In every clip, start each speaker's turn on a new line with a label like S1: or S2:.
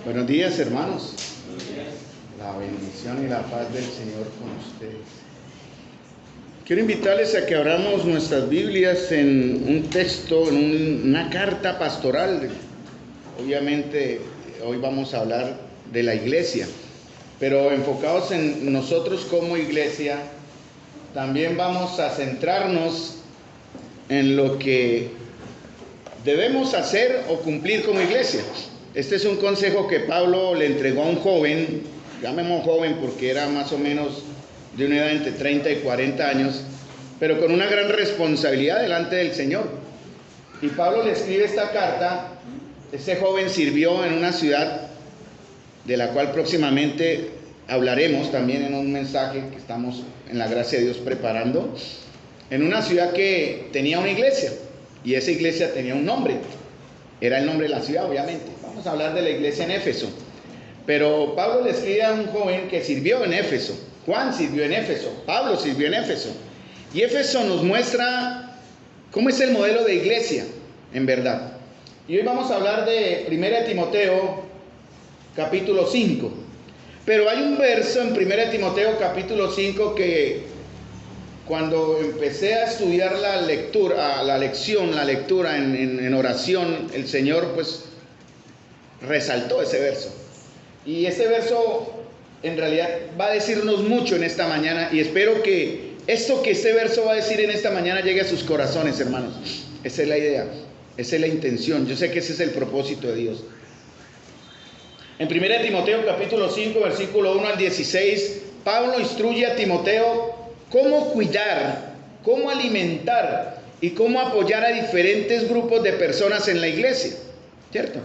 S1: Buenos días, hermanos. La bendición y la paz del Señor con ustedes. Quiero invitarles a que abramos nuestras Biblias en un texto, en una carta pastoral. Obviamente, hoy vamos a hablar de la iglesia, pero enfocados en nosotros como iglesia, también vamos a centrarnos en lo que debemos hacer o cumplir como iglesia. Este es un consejo que Pablo le entregó a un joven, llamemos joven porque era más o menos de una edad entre 30 y 40 años, pero con una gran responsabilidad delante del Señor. Y Pablo le escribe esta carta. Ese joven sirvió en una ciudad de la cual próximamente hablaremos también en un mensaje que estamos en la gracia de Dios preparando, en una ciudad que tenía una iglesia, y esa iglesia tenía un nombre. Era el nombre de la ciudad, obviamente. Vamos a hablar de la iglesia en Éfeso. Pero Pablo le escribe a un joven que sirvió en Éfeso. Juan sirvió en Éfeso. Pablo sirvió en Éfeso. Y Éfeso nos muestra cómo es el modelo de iglesia, en verdad. Y hoy vamos a hablar de 1 Timoteo, capítulo 5. Pero hay un verso en 1 Timoteo, capítulo 5, que cuando empecé a estudiar la lectura en oración, el Señor pues resaltó ese verso. Y ese verso en realidad va a decirnos mucho en esta mañana, y espero que esto que este verso va a decir en esta mañana llegue a sus corazones, hermanos. Esa es la idea, esa es la intención. Yo sé que ese es el propósito de Dios. En 1 Timoteo capítulo 5, versículo 1 al 16, Pablo instruye a Timoteo cómo cuidar, cómo alimentar y cómo apoyar a diferentes grupos de personas en la iglesia, ¿cierto?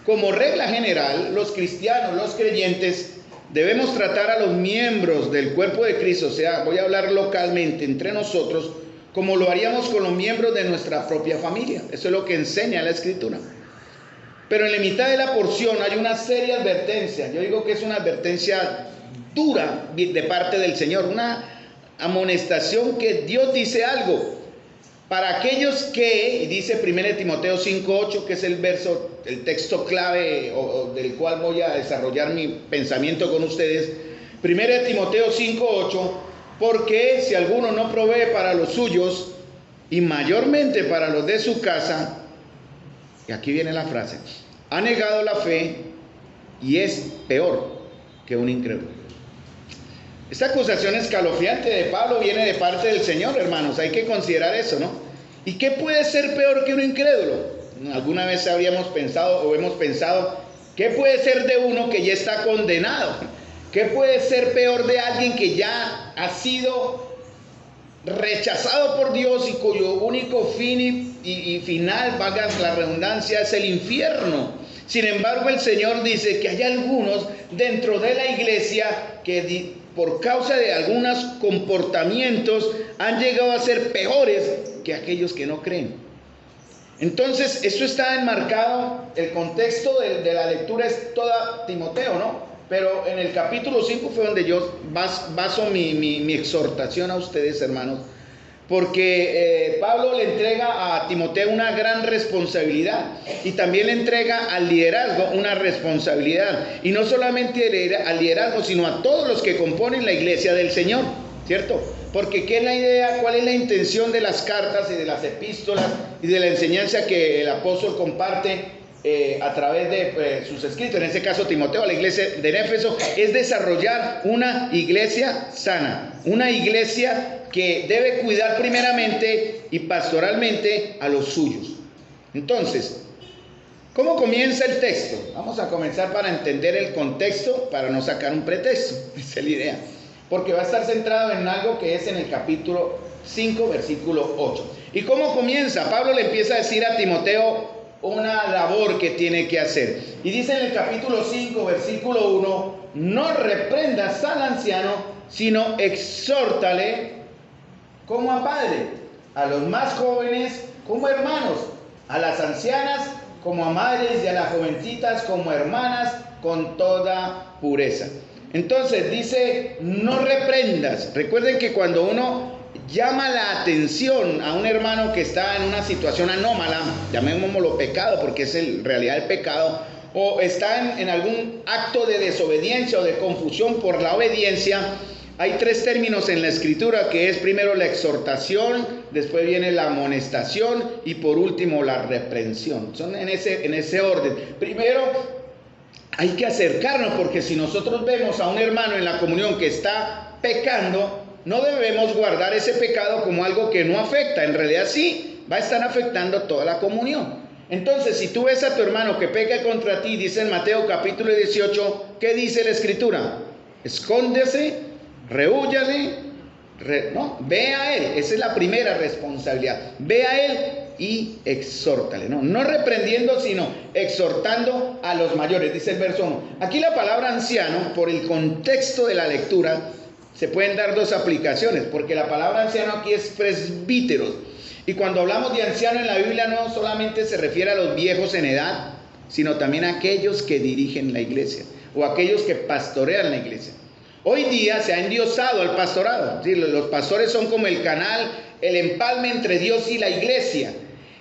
S1: Como regla general, los cristianos, los creyentes, debemos tratar a los miembros del cuerpo de Cristo, o sea, voy a hablar localmente entre nosotros, como lo haríamos con los miembros de nuestra propia familia. Eso es lo que enseña la Escritura. Pero en la mitad de la porción hay una seria advertencia. Yo digo que es una advertencia dura de parte del Señor, una amonestación que Dios dice algo para aquellos que, y dice 1 Timoteo 5:8, que es el verso, el texto clave del cual voy a desarrollar mi pensamiento con ustedes. 1 Timoteo 5:8, porque si alguno no provee para los suyos y mayormente para los de su casa, y aquí viene la frase, ha negado la fe y es peor que un incrédulo. Esta acusación escalofriante de Pablo viene de parte del Señor, hermanos. Hay que considerar eso, ¿no? ¿Y qué puede ser peor que un incrédulo? ¿Alguna vez habríamos pensado o hemos pensado qué puede ser de uno que ya está condenado? ¿Qué puede ser peor de alguien que ya ha sido rechazado por Dios y cuyo único fin y final, valga la redundancia, es el infierno? Sin embargo, el Señor dice que hay algunos dentro de la iglesia que por causa de algunos comportamientos han llegado a ser peores que aquellos que no creen. Entonces, eso está enmarcado, el contexto de la lectura es toda Timoteo, ¿no? Pero en el capítulo 5 fue donde yo baso mi exhortación a ustedes, hermanos, porque Pablo le entrega a Timoteo una gran responsabilidad y también le entrega al liderazgo una responsabilidad, y no solamente al liderazgo, sino a todos los que componen la iglesia del Señor, ¿cierto? Porque ¿qué es la idea? ¿Cuál es la intención de las cartas y de las epístolas y de la enseñanza que el apóstol comparte a través de sus escritos, en este caso Timoteo, a la iglesia de Éfeso? Es desarrollar una iglesia sana, una iglesia que debe cuidar primeramente y pastoralmente a los suyos. Entonces, ¿cómo comienza el texto? Vamos a comenzar para entender el contexto, para no sacar un pretexto. Esa es la idea, porque va a estar centrado en algo que es en el capítulo 5, versículo 8. ¿Y cómo comienza? Pablo le empieza a decir a Timoteo una labor que tiene que hacer. Y dice en el capítulo 5, versículo 1, no reprendas al anciano, sino exhórtale como a padre, a los más jóvenes como hermanos, a las ancianas como a madres y a las jovencitas como hermanas con toda pureza. Entonces dice, no reprendas. Recuerden que cuando uno llama la atención a un hermano que está en una situación anómala, llamémoslo pecado porque es en realidad el pecado, o está en algún acto de desobediencia o de confusión por la obediencia, hay tres términos en la Escritura, que es primero la exhortación, después viene la amonestación y por último la reprensión. Son en ese orden. Primero hay que acercarnos, porque si nosotros vemos a un hermano en la comunión que está pecando, no debemos guardar ese pecado como algo que no afecta. En realidad sí, va a estar afectando toda la comunión. Entonces, si tú ves a tu hermano que peca contra ti, dice en Mateo capítulo 18, ¿qué dice la Escritura? Escóndese, rehúyale, no, ve a él. Esa es la primera responsabilidad. Ve a él y exhórtale, no reprendiendo, sino exhortando a los mayores. Dice el verso 1. Aquí la palabra anciano, por el contexto de la lectura, se pueden dar dos aplicaciones, porque la palabra anciano aquí es presbíteros. Y cuando hablamos de anciano en la Biblia, no solamente se refiere a los viejos en edad, sino también a aquellos que dirigen la iglesia o aquellos que pastorean la iglesia. Hoy día se ha endiosado al pastorado. ¿Sí? Los pastores son como el canal, el empalme entre Dios y la iglesia.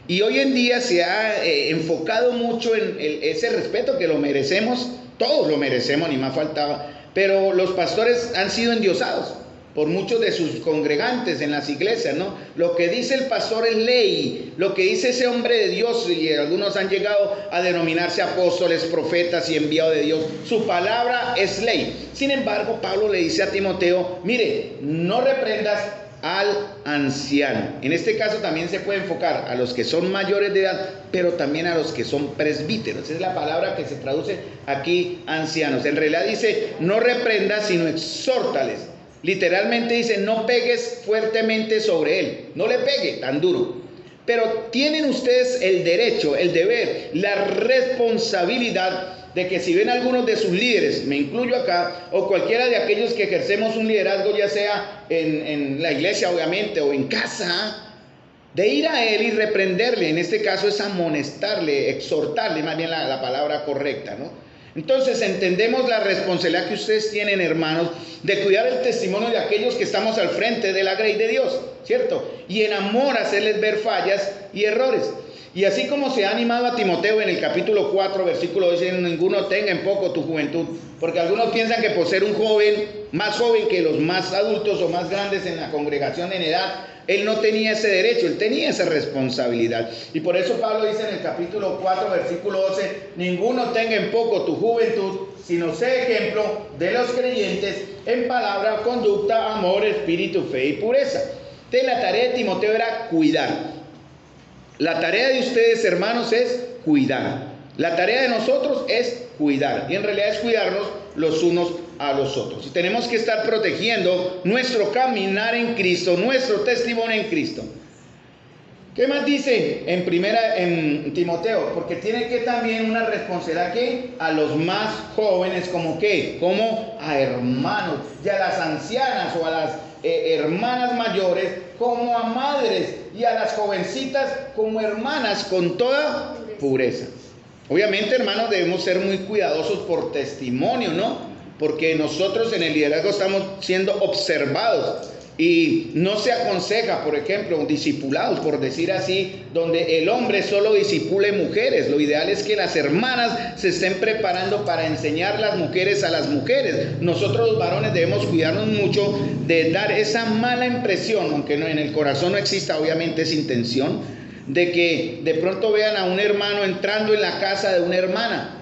S1: Y hoy en día se ha enfocado mucho en ese respeto que lo merecemos, todos lo merecemos, ni más faltaba. Pero los pastores han sido endiosados por muchos de sus congregantes en las iglesias, ¿no? Lo que dice el pastor es ley, lo que dice ese hombre de Dios, y algunos han llegado a denominarse apóstoles, profetas y enviados de Dios, su palabra es ley. Sin embargo, Pablo le dice a Timoteo, mire, no reprendas al anciano. En este caso también se puede enfocar a los que son mayores de edad, pero también a los que son presbíteros. Esa es la palabra que se traduce aquí, ancianos. En realidad dice, no reprendas, sino exhórtales. Literalmente dice, no pegues fuertemente sobre él, no le pegue tan duro. Pero tienen ustedes el derecho, el deber, la responsabilidad de que si ven algunos de sus líderes, me incluyo acá, o cualquiera de aquellos que ejercemos un liderazgo, ya sea en la iglesia obviamente, o en casa, de ir a él y reprenderle. En este caso es amonestarle, exhortarle, más bien la palabra correcta, ¿no? Entonces entendemos la responsabilidad que ustedes tienen, hermanos, de cuidar el testimonio de aquellos que estamos al frente de la grey de Dios, ¿cierto? Y en amor hacerles ver fallas y errores. Y así como se ha animado a Timoteo en el capítulo 4, versículo 12, ninguno tenga en poco tu juventud, porque algunos piensan que por ser un joven, más joven que los más adultos o más grandes en la congregación en edad, él no tenía ese derecho, él tenía esa responsabilidad. Y por eso Pablo dice en el capítulo 4, versículo 12, ninguno tenga en poco tu juventud, sino sé ejemplo de los creyentes en palabra, conducta, amor, espíritu, fe y pureza. Entonces la tarea de Timoteo era cuidar. La tarea de ustedes, hermanos, es cuidar. La tarea de nosotros es cuidar. Y en realidad es cuidarnos los unos a los otros. Y tenemos que estar protegiendo nuestro caminar en Cristo, nuestro testimonio en Cristo. ¿Qué más dice en Timoteo? Porque tiene que también una responsabilidad que a los más jóvenes, como qué, como a hermanos, y a las ancianas o a las hermanas mayores, como a madres, y a las jovencitas como hermanas, con toda pureza. Obviamente, hermanos, debemos ser muy cuidadosos por testimonio, ¿no? Porque nosotros en el liderazgo estamos siendo observados y no se aconseja, por ejemplo, discipulados, por decir así, donde el hombre solo discipule mujeres. Lo ideal es que las hermanas se estén preparando para enseñar las mujeres a las mujeres. Nosotros los varones debemos cuidarnos mucho de dar esa mala impresión, aunque no, en el corazón no exista obviamente esa intención, de que de pronto vean a un hermano entrando en la casa de una hermana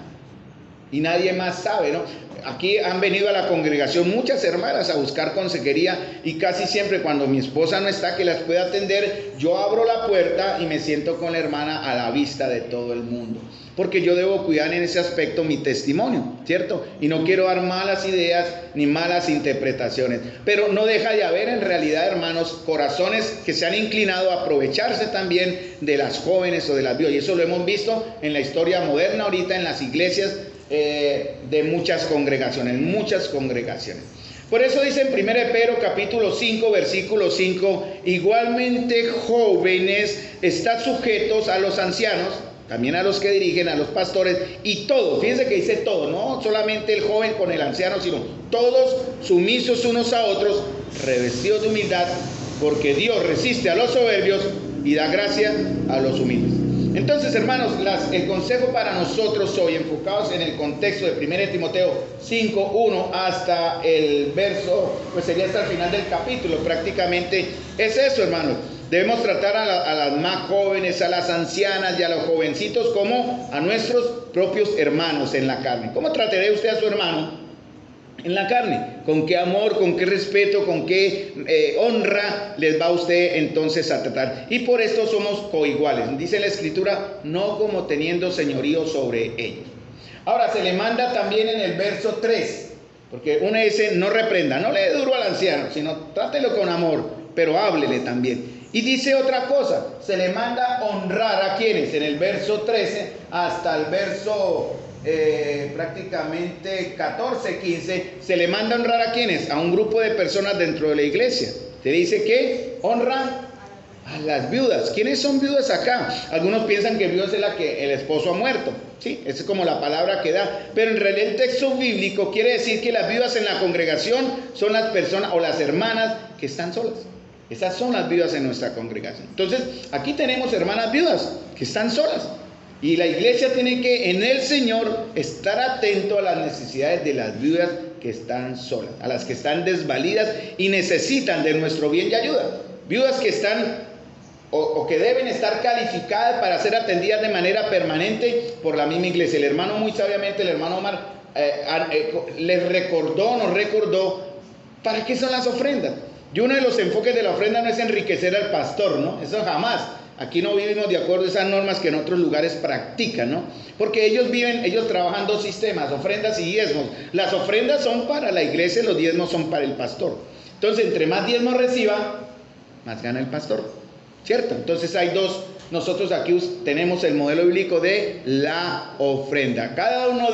S1: y nadie más sabe, ¿no? Aquí han venido a la congregación muchas hermanas a buscar consejería y casi siempre cuando mi esposa no está que las pueda atender, yo abro la puerta y me siento con la hermana a la vista de todo el mundo. Porque yo debo cuidar en ese aspecto mi testimonio, ¿cierto? Y no quiero dar malas ideas ni malas interpretaciones. Pero no deja de haber en realidad, hermanos, corazones que se han inclinado a aprovecharse también de las jóvenes o de las viudas. Y eso lo hemos visto en la historia moderna ahorita en las iglesias de muchas congregaciones, Por eso dice en 1 Pedro capítulo 5, versículo 5, igualmente jóvenes, estad sujetos a los ancianos, también a los que dirigen, a los pastores, y todos, fíjense que dice todo, no solamente el joven con el anciano, sino todos sumisos unos a otros, revestidos de humildad, porque Dios resiste a los soberbios y da gracia a los humildes. Entonces, hermanos, el consejo para nosotros hoy, enfocados en el contexto de 1 Timoteo 5:1 hasta el verso, pues sería hasta el final del capítulo, prácticamente es eso, hermanos. Debemos tratar a las más jóvenes, a las ancianas y a los jovencitos como a nuestros propios hermanos en la carne. ¿Cómo trataré usted a su hermano en la carne? ¿Con qué amor, con qué respeto, con qué honra les va a usted entonces a tratar? Y por esto somos coiguales. Dice la Escritura, no como teniendo señorío sobre ellos. Ahora se le manda también en el verso 3, porque uno dice, no reprenda, no le dé duro al anciano, sino trátelo con amor, pero háblele también. Y dice otra cosa, se le manda honrar a quienes, en el verso 13 hasta el verso prácticamente 14, 15, se le manda honrar a quienes, a un grupo de personas dentro de la iglesia. Se dice que honra a las viudas. ¿Quiénes son viudas acá? Algunos piensan que viudas es la que el esposo ha muerto. Sí, esa es como la palabra que da. Pero en realidad el texto bíblico quiere decir que las viudas en la congregación son las personas o las hermanas que están solas. Esas son las viudas en nuestra congregación. Entonces, aquí tenemos hermanas viudas que están solas. Y la iglesia tiene que, en el Señor, estar atento a las necesidades de las viudas que están solas, a las que están desvalidas y necesitan de nuestro bien y ayuda. Viudas que están o que deben estar calificadas para ser atendidas de manera permanente por la misma iglesia. El hermano, muy sabiamente, el hermano Omar, nos recordó para qué son las ofrendas. Y uno de los enfoques de la ofrenda no es enriquecer al pastor, ¿no? Eso jamás. Aquí no vivimos de acuerdo a esas normas que en otros lugares practican, ¿no? Porque ellos trabajan dos sistemas, ofrendas y diezmos. Las ofrendas son para la iglesia, los diezmos son para el pastor. Entonces, entre más diezmos reciba, más gana el pastor, ¿cierto? Entonces hay dos. Nosotros aquí tenemos el modelo bíblico de la ofrenda. Cada uno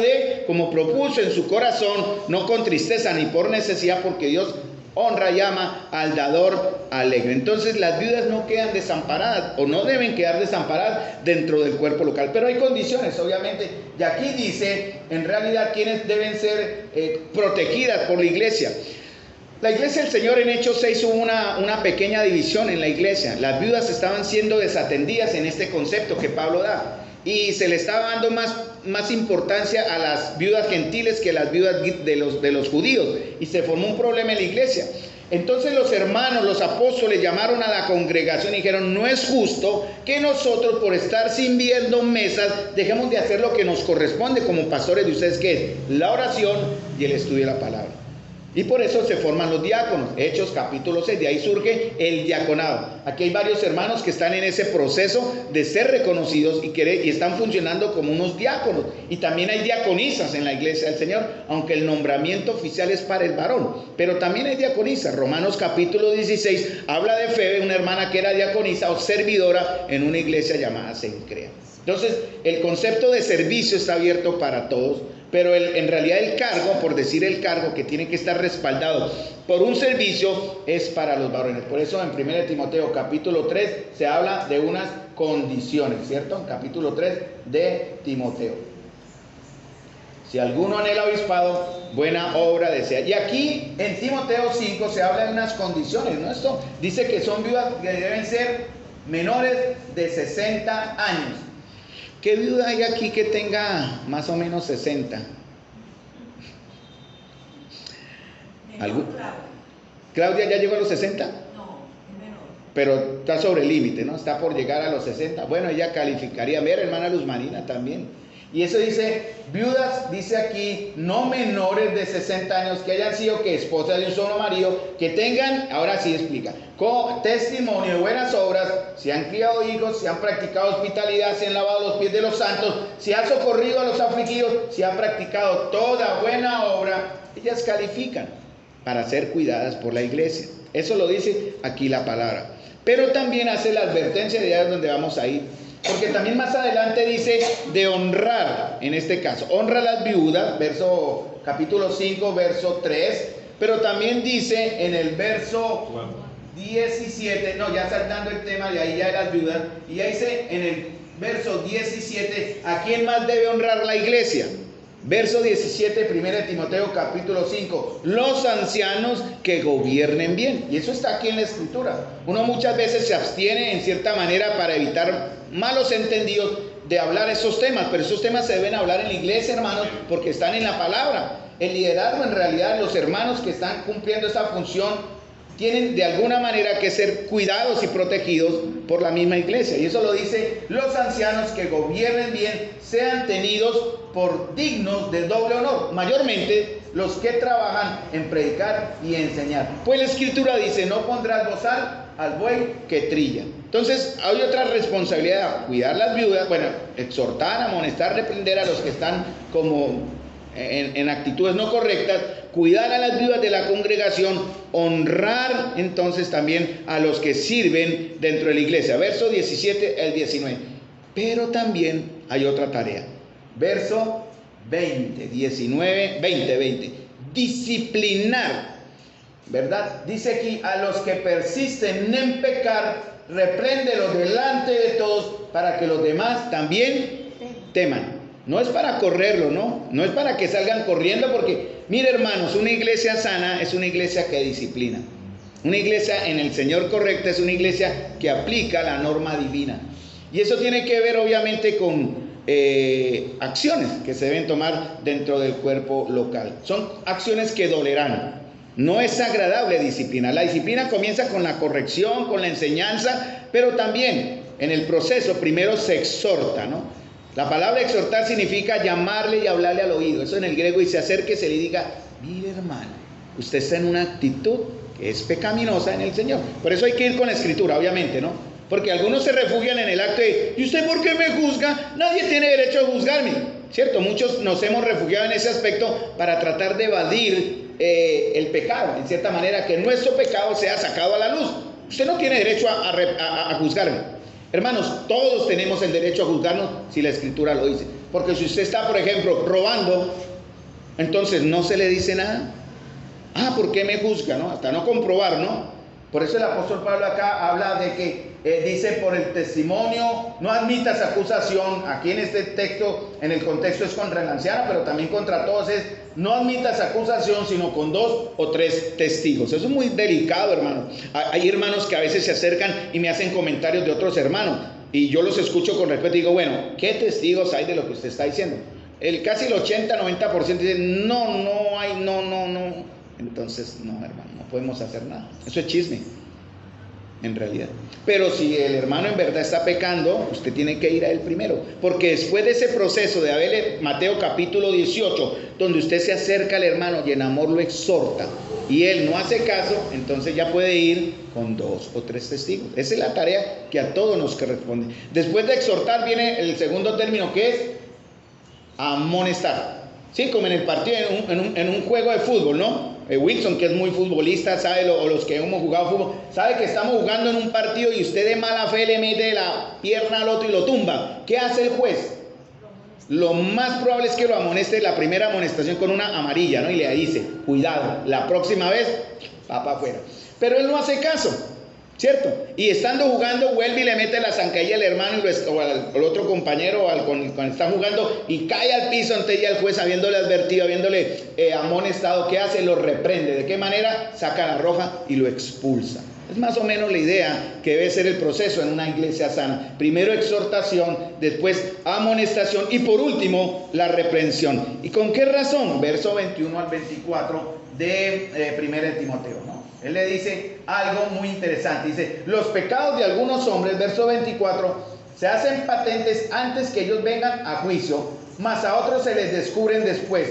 S1: como propuso en su corazón, no con tristeza ni por necesidad, porque Dios honra y ama al dador alegre. Entonces las viudas no quedan desamparadas o no deben quedar desamparadas dentro del cuerpo local. Pero hay condiciones, obviamente. Y aquí dice, en realidad, quiénes deben ser protegidas por la iglesia. La iglesia del Señor en Hechos 6 hubo una pequeña división en la iglesia. Las viudas estaban siendo desatendidas en este concepto que Pablo da. Y se le estaba dando más importancia a las viudas gentiles que a las viudas de los judíos. Y se formó un problema en la iglesia. Entonces los hermanos, los apóstoles llamaron a la congregación y dijeron, no es justo que nosotros por estar sirviendo mesas dejemos de hacer lo que nos corresponde como pastores de ustedes, que es la oración y el estudio de la palabra. Y por eso se forman los diáconos. Hechos capítulo 6, de ahí surge el diaconado. Aquí hay varios hermanos que están en ese proceso de ser reconocidos y están funcionando como unos diáconos. Y también hay diaconisas en la iglesia del Señor, aunque el nombramiento oficial es para el varón. Pero también hay diaconisas. Romanos capítulo 16 habla de Febe, una hermana que era diaconisa o servidora en una iglesia llamada Cencrea. Entonces, el concepto de servicio está abierto para todos. Pero en realidad el cargo, por decir el cargo, que tiene que estar respaldado por un servicio, es para los varones. Por eso en 1 Timoteo capítulo 3 se habla de unas condiciones, ¿cierto? En capítulo 3 de Timoteo. Si alguno anhela obispado, buena obra desea. Y aquí en Timoteo 5 se habla de unas condiciones, ¿no? Esto dice que son viudas que deben ser menores de 60 años. ¿Qué viuda hay aquí que tenga más o menos 60? ¿Claudia ya llegó a los 60?
S2: No, es menor.
S1: Pero está sobre el límite, ¿no? Está por llegar a los 60. Bueno, ella calificaría. Mira, hermana Luz Marina también. Y eso dice, viudas, dice aquí, no menores de 60 años, que hayan sido que esposas de un solo marido, que tengan, ahora sí explica, con testimonio de buenas obras, si han criado hijos, si han practicado hospitalidad, si han lavado los pies de los santos, si han socorrido a los afligidos, si han practicado toda buena obra, ellas califican para ser cuidadas por la iglesia. Eso lo dice aquí la palabra. Pero también hace la advertencia de allá donde vamos a ir. Porque también más adelante dice de honrar, en este caso, honra a las viudas, capítulo 5, verso 3, pero también dice en el verso 17, no, ya saltando el tema de ahí ya de las viudas, y ya dice en el verso 17, ¿a quién más debe honrar la iglesia? Verso 17, 1 Timoteo capítulo 5, los ancianos que gobiernen bien. Y eso está aquí en la escritura. Uno muchas veces se abstiene en cierta manera para evitar malos entendidos de hablar esos temas, pero esos temas se deben hablar en la iglesia, hermanos, porque están en la palabra. El liderazgo, en realidad, los hermanos que están cumpliendo esa función tienen de alguna manera que ser cuidados y protegidos por la misma iglesia. Y eso lo dice: los ancianos que gobiernen bien sean tenidos por dignos de doble honor, mayormente los que trabajan en predicar y enseñar. Pues la escritura dice: no pondrás bozal al buey que trilla. Entonces hay otra responsabilidad: cuidar las viudas, bueno, exhortar, amonestar, reprender a los que están como en actitudes no correctas, cuidar a las viudas de la congregación, honrar entonces también a los que sirven dentro de la iglesia. Verso 17 al 19. Pero también hay otra tarea. Verso 20, 19, 20. Disciplinar, ¿verdad? Dice aquí: a los que persisten en pecar, repréndelos delante de todos, para que los demás también teman. No es para correrlo, no es para que salgan corriendo, porque mire, hermanos, una iglesia sana es una iglesia que disciplina. Una iglesia en el Señor correcta es una iglesia que aplica la norma divina. Y eso tiene que ver obviamente con acciones que se deben tomar dentro del cuerpo local. Son acciones que dolerán. No es agradable disciplina. La disciplina comienza con la corrección, con la enseñanza, pero también en el proceso primero se exhorta, ¿no? La palabra exhortar significa llamarle y hablarle al oído. Eso en el griego, y se acerque, se le diga: mire, hermano, usted está en una actitud que es pecaminosa en el Señor. Por eso hay que ir con la escritura, obviamente, ¿no? Porque algunos se refugian en el acto de: ¿y usted por qué me juzga? Nadie tiene derecho a juzgarme, ¿cierto? Muchos nos hemos refugiado en ese aspecto para tratar de evadir el pecado, en cierta manera, que nuestro pecado sea sacado a la luz. Usted no tiene derecho a juzgarme. Hermanos, todos tenemos el derecho a juzgarnos si la escritura lo dice. Porque si usted está, por ejemplo, robando, entonces no se le dice nada. Ah, ¿por qué me juzga? ¿No? Hasta no comprobar, ¿no? Por eso el apóstol Pablo acá habla de que dice: por el testimonio no admitas acusación. Aquí en este texto, en el contexto es contra el anciano, pero también contra todos es: no admitas acusación sino con 2 o 3 testigos. Eso es muy delicado, hermano. Hay hermanos que a veces se acercan y me hacen comentarios de otros hermanos, y yo los escucho con respeto y digo: bueno, ¿qué testigos hay de lo que usted está diciendo? Casi el 80-90% dicen: no hay, no. Entonces, no, hermano, no podemos hacer nada. Eso es chisme, en realidad. Pero si el hermano en verdad está pecando, usted tiene que ir a él primero. Porque después de ese proceso de haberle, Mateo capítulo 18, donde usted se acerca al hermano y en amor lo exhorta, y él no hace caso, entonces ya puede ir con 2 o 3 testigos. Esa es la tarea que a todos nos corresponde. Después de exhortar viene el segundo término, que es amonestar. Sí, como en el partido, en un juego de fútbol, ¿no? Wilson, que es muy futbolista, sabe, o los que hemos jugado fútbol, sabe que estamos jugando en un partido y usted de mala fe le mete la pierna al otro y lo tumba. ¿Qué hace el juez? Lo más probable es que lo amoneste, la primera amonestación, con una amarilla, ¿no? Y le dice: cuidado, la próxima vez va para afuera. Pero él no hace caso, ¿cierto? Y estando jugando, vuelve y le mete la zancadilla al hermano o al otro compañero con el que está jugando, y cae al piso ante ella el juez, habiéndole advertido, habiéndole amonestado. ¿Qué hace? Lo reprende. ¿De qué manera? Saca la roja y lo expulsa. Es más o menos la idea que debe ser el proceso en una iglesia sana. Primero exhortación, después amonestación y por último la reprensión. ¿Y con qué razón? Verso 21 al 24 de 1 Timoteo, ¿no? Él le dice algo muy interesante. Dice: los pecados de algunos hombres, verso 24, se hacen patentes antes que ellos vengan a juicio, mas a otros se les descubren después.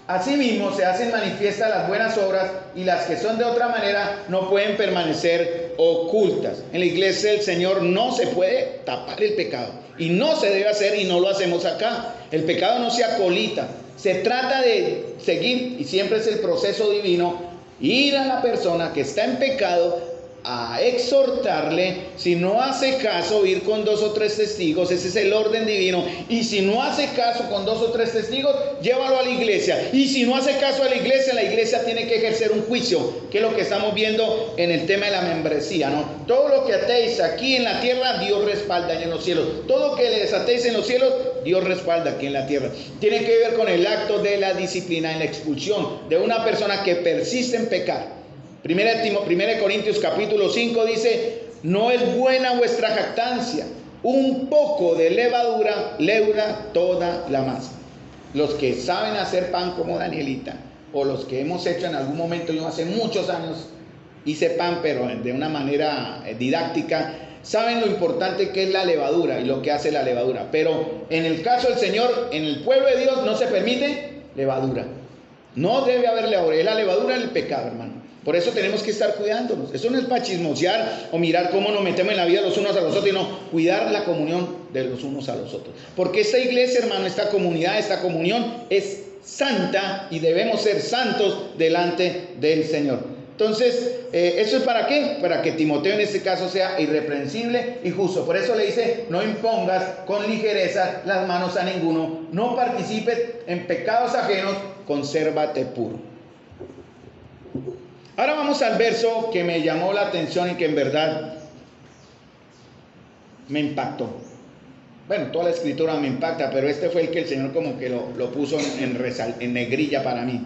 S1: Asimismo se hacen manifiestas las buenas obras, y las que son de otra manera no pueden permanecer ocultas. En la iglesia del Señor no se puede tapar el pecado, y no se debe hacer, y no lo hacemos acá. El pecado no se acolita. Se trata de seguir, y siempre es el proceso divino, ir a la persona que está en pecado a exhortarle. Si no hace caso, ir con 2 o 3 testigos. Ese es el orden divino. Y si no hace caso con 2 o 3 testigos, llévalo a la iglesia. Y si no hace caso a la iglesia tiene que ejercer un juicio, que es lo que estamos viendo en el tema de la membresía, ¿no? Todo lo que atéis aquí en la tierra, Dios respalda en los cielos. Todo lo que desatéis en los cielos, Dios respalda aquí en la tierra. Tiene que ver con el acto de la disciplina, en la expulsión de una persona que persiste en pecar. 1 Corintios capítulo 5 dice: no es buena vuestra jactancia, un poco de levadura leuda toda la masa. Los que saben hacer pan como Danielita, o los que hemos hecho en algún momento, yo hace muchos años hice pan, pero de una manera didáctica, saben lo importante que es la levadura y lo que hace la levadura. Pero en el caso del Señor, en el pueblo de Dios no se permite levadura. No debe haber levadura, es la levadura del pecado, hermano. Por eso tenemos que estar cuidándonos. Eso no es para chismosear o mirar cómo nos metemos en la vida los unos a los otros, sino cuidar la comunión de los unos a los otros. Porque esta iglesia, hermano, esta comunidad, esta comunión es santa y debemos ser santos delante del Señor. Entonces, ¿eso es para qué? Para que Timoteo en este caso sea irreprensible y justo. Por eso le dice: no impongas con ligereza las manos a ninguno, no participes en pecados ajenos, consérvate puro. Ahora vamos al verso que me llamó la atención y que en verdad me impactó. Bueno, toda la escritura me impacta, pero este fue el que el Señor como que lo puso en negrilla para mí.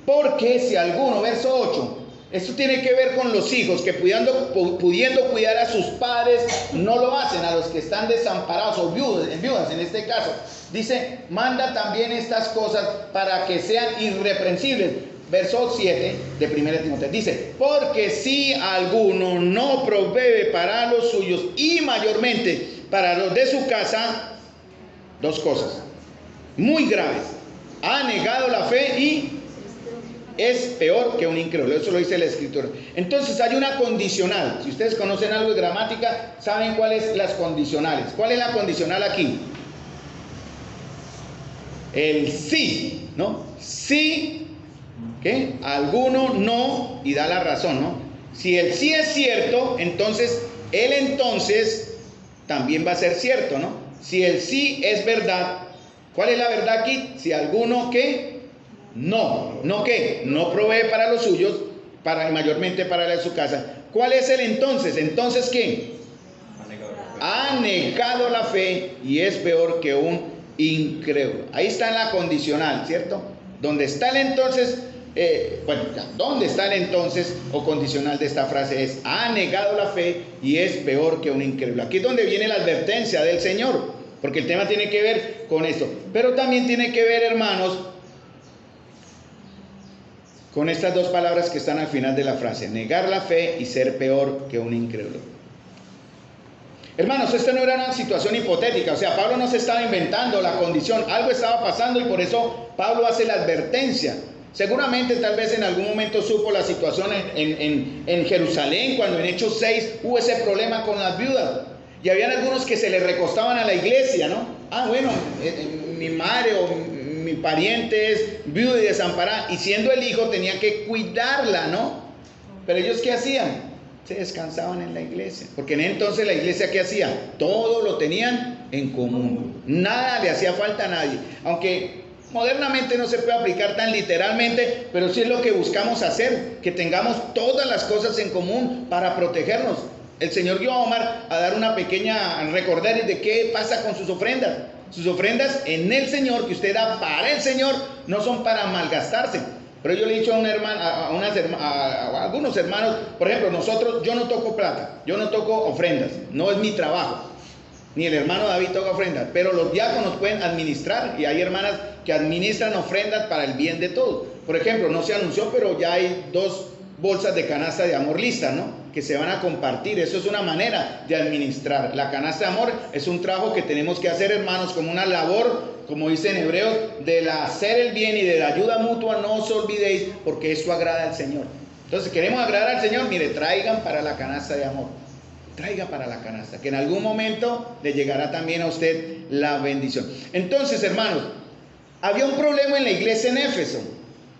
S1: Porque si alguno, verso 8, esto tiene que ver con los hijos que pudiendo cuidar a sus padres, no lo hacen, a los que están desamparados o viudas en este caso. Dice: manda también estas cosas para que sean irreprensibles. Verso 7 de 1 Timoteo dice: porque si alguno no provee para los suyos y mayormente para los de su casa, dos cosas muy graves: ha negado la fe y es peor que un incrédulo. Eso lo dice la escritura. Entonces hay una condicional. Si ustedes conocen algo de gramática, saben cuáles son las condicionales. ¿Cuál es la condicional aquí? El sí, ¿no? Sí, ¿qué? Alguno no, y da la razón, ¿no? Si el sí es cierto, entonces él entonces también va a ser cierto, ¿no? Si el sí es verdad, ¿cuál es la verdad aquí? Si alguno, ¿qué? No, ¿qué? No provee para los suyos, mayormente para la de su casa. ¿Cuál es el entonces? Entonces, ¿qué? Ha negado la fe y es peor que un incrédulo. Ahí está la condicional, ¿cierto? Donde está el entonces, ¿dónde está el entonces o condicional de esta frase? Es: ha negado la fe y es peor que un incrédulo. Aquí es donde viene la advertencia del Señor, porque el tema tiene que ver con esto, pero también tiene que ver, hermanos, con estas dos palabras que están al final de la frase: negar la fe y ser peor que un incrédulo. Hermanos, esta no era una situación hipotética, o sea, Pablo no se estaba inventando la condición, algo estaba pasando y por eso Pablo hace la advertencia. Seguramente, tal vez en algún momento supo la situación en Jerusalén, cuando en Hechos 6 hubo ese problema con las viudas. Y habían algunos que se le recostaban a la iglesia, ¿no? Mi madre o mi pariente es viuda y desamparada, y siendo el hijo tenía que cuidarla, ¿no? Pero ellos, ¿qué hacían? Se descansaban en la iglesia, porque en entonces la iglesia, ¿qué hacía? Todo lo tenían en común, nada le hacía falta a nadie, aunque modernamente no se puede aplicar tan literalmente, pero sí es lo que buscamos hacer, que tengamos todas las cosas en común para protegernos. El Señor guió a Omar a dar una pequeña recordar de qué pasa con sus ofrendas. Sus ofrendas en el Señor, que usted da para el Señor, no son para malgastarse. Pero yo le he dicho a algunos hermanos, por ejemplo, yo no toco plata, yo no toco ofrendas, no es mi trabajo. Ni el hermano David toca ofrendas, pero los diáconos pueden administrar, y hay hermanas que administran ofrendas para el bien de todos. Por ejemplo, no se anunció, pero ya hay 2 bolsas de canasta de amor listas, ¿no? Que se van a compartir. Eso es una manera de administrar. La canasta de amor es un trabajo que tenemos que hacer, hermanos, como una labor, como dice en Hebreos, de hacer el bien y de la ayuda mutua. No os olvidéis, porque eso agrada al Señor. Entonces, queremos agradar al Señor, mire, traigan para la canasta de amor. Traiga para la canasta, que en algún momento le llegará también a usted la bendición. Entonces, hermanos, había un problema en la iglesia en Éfeso.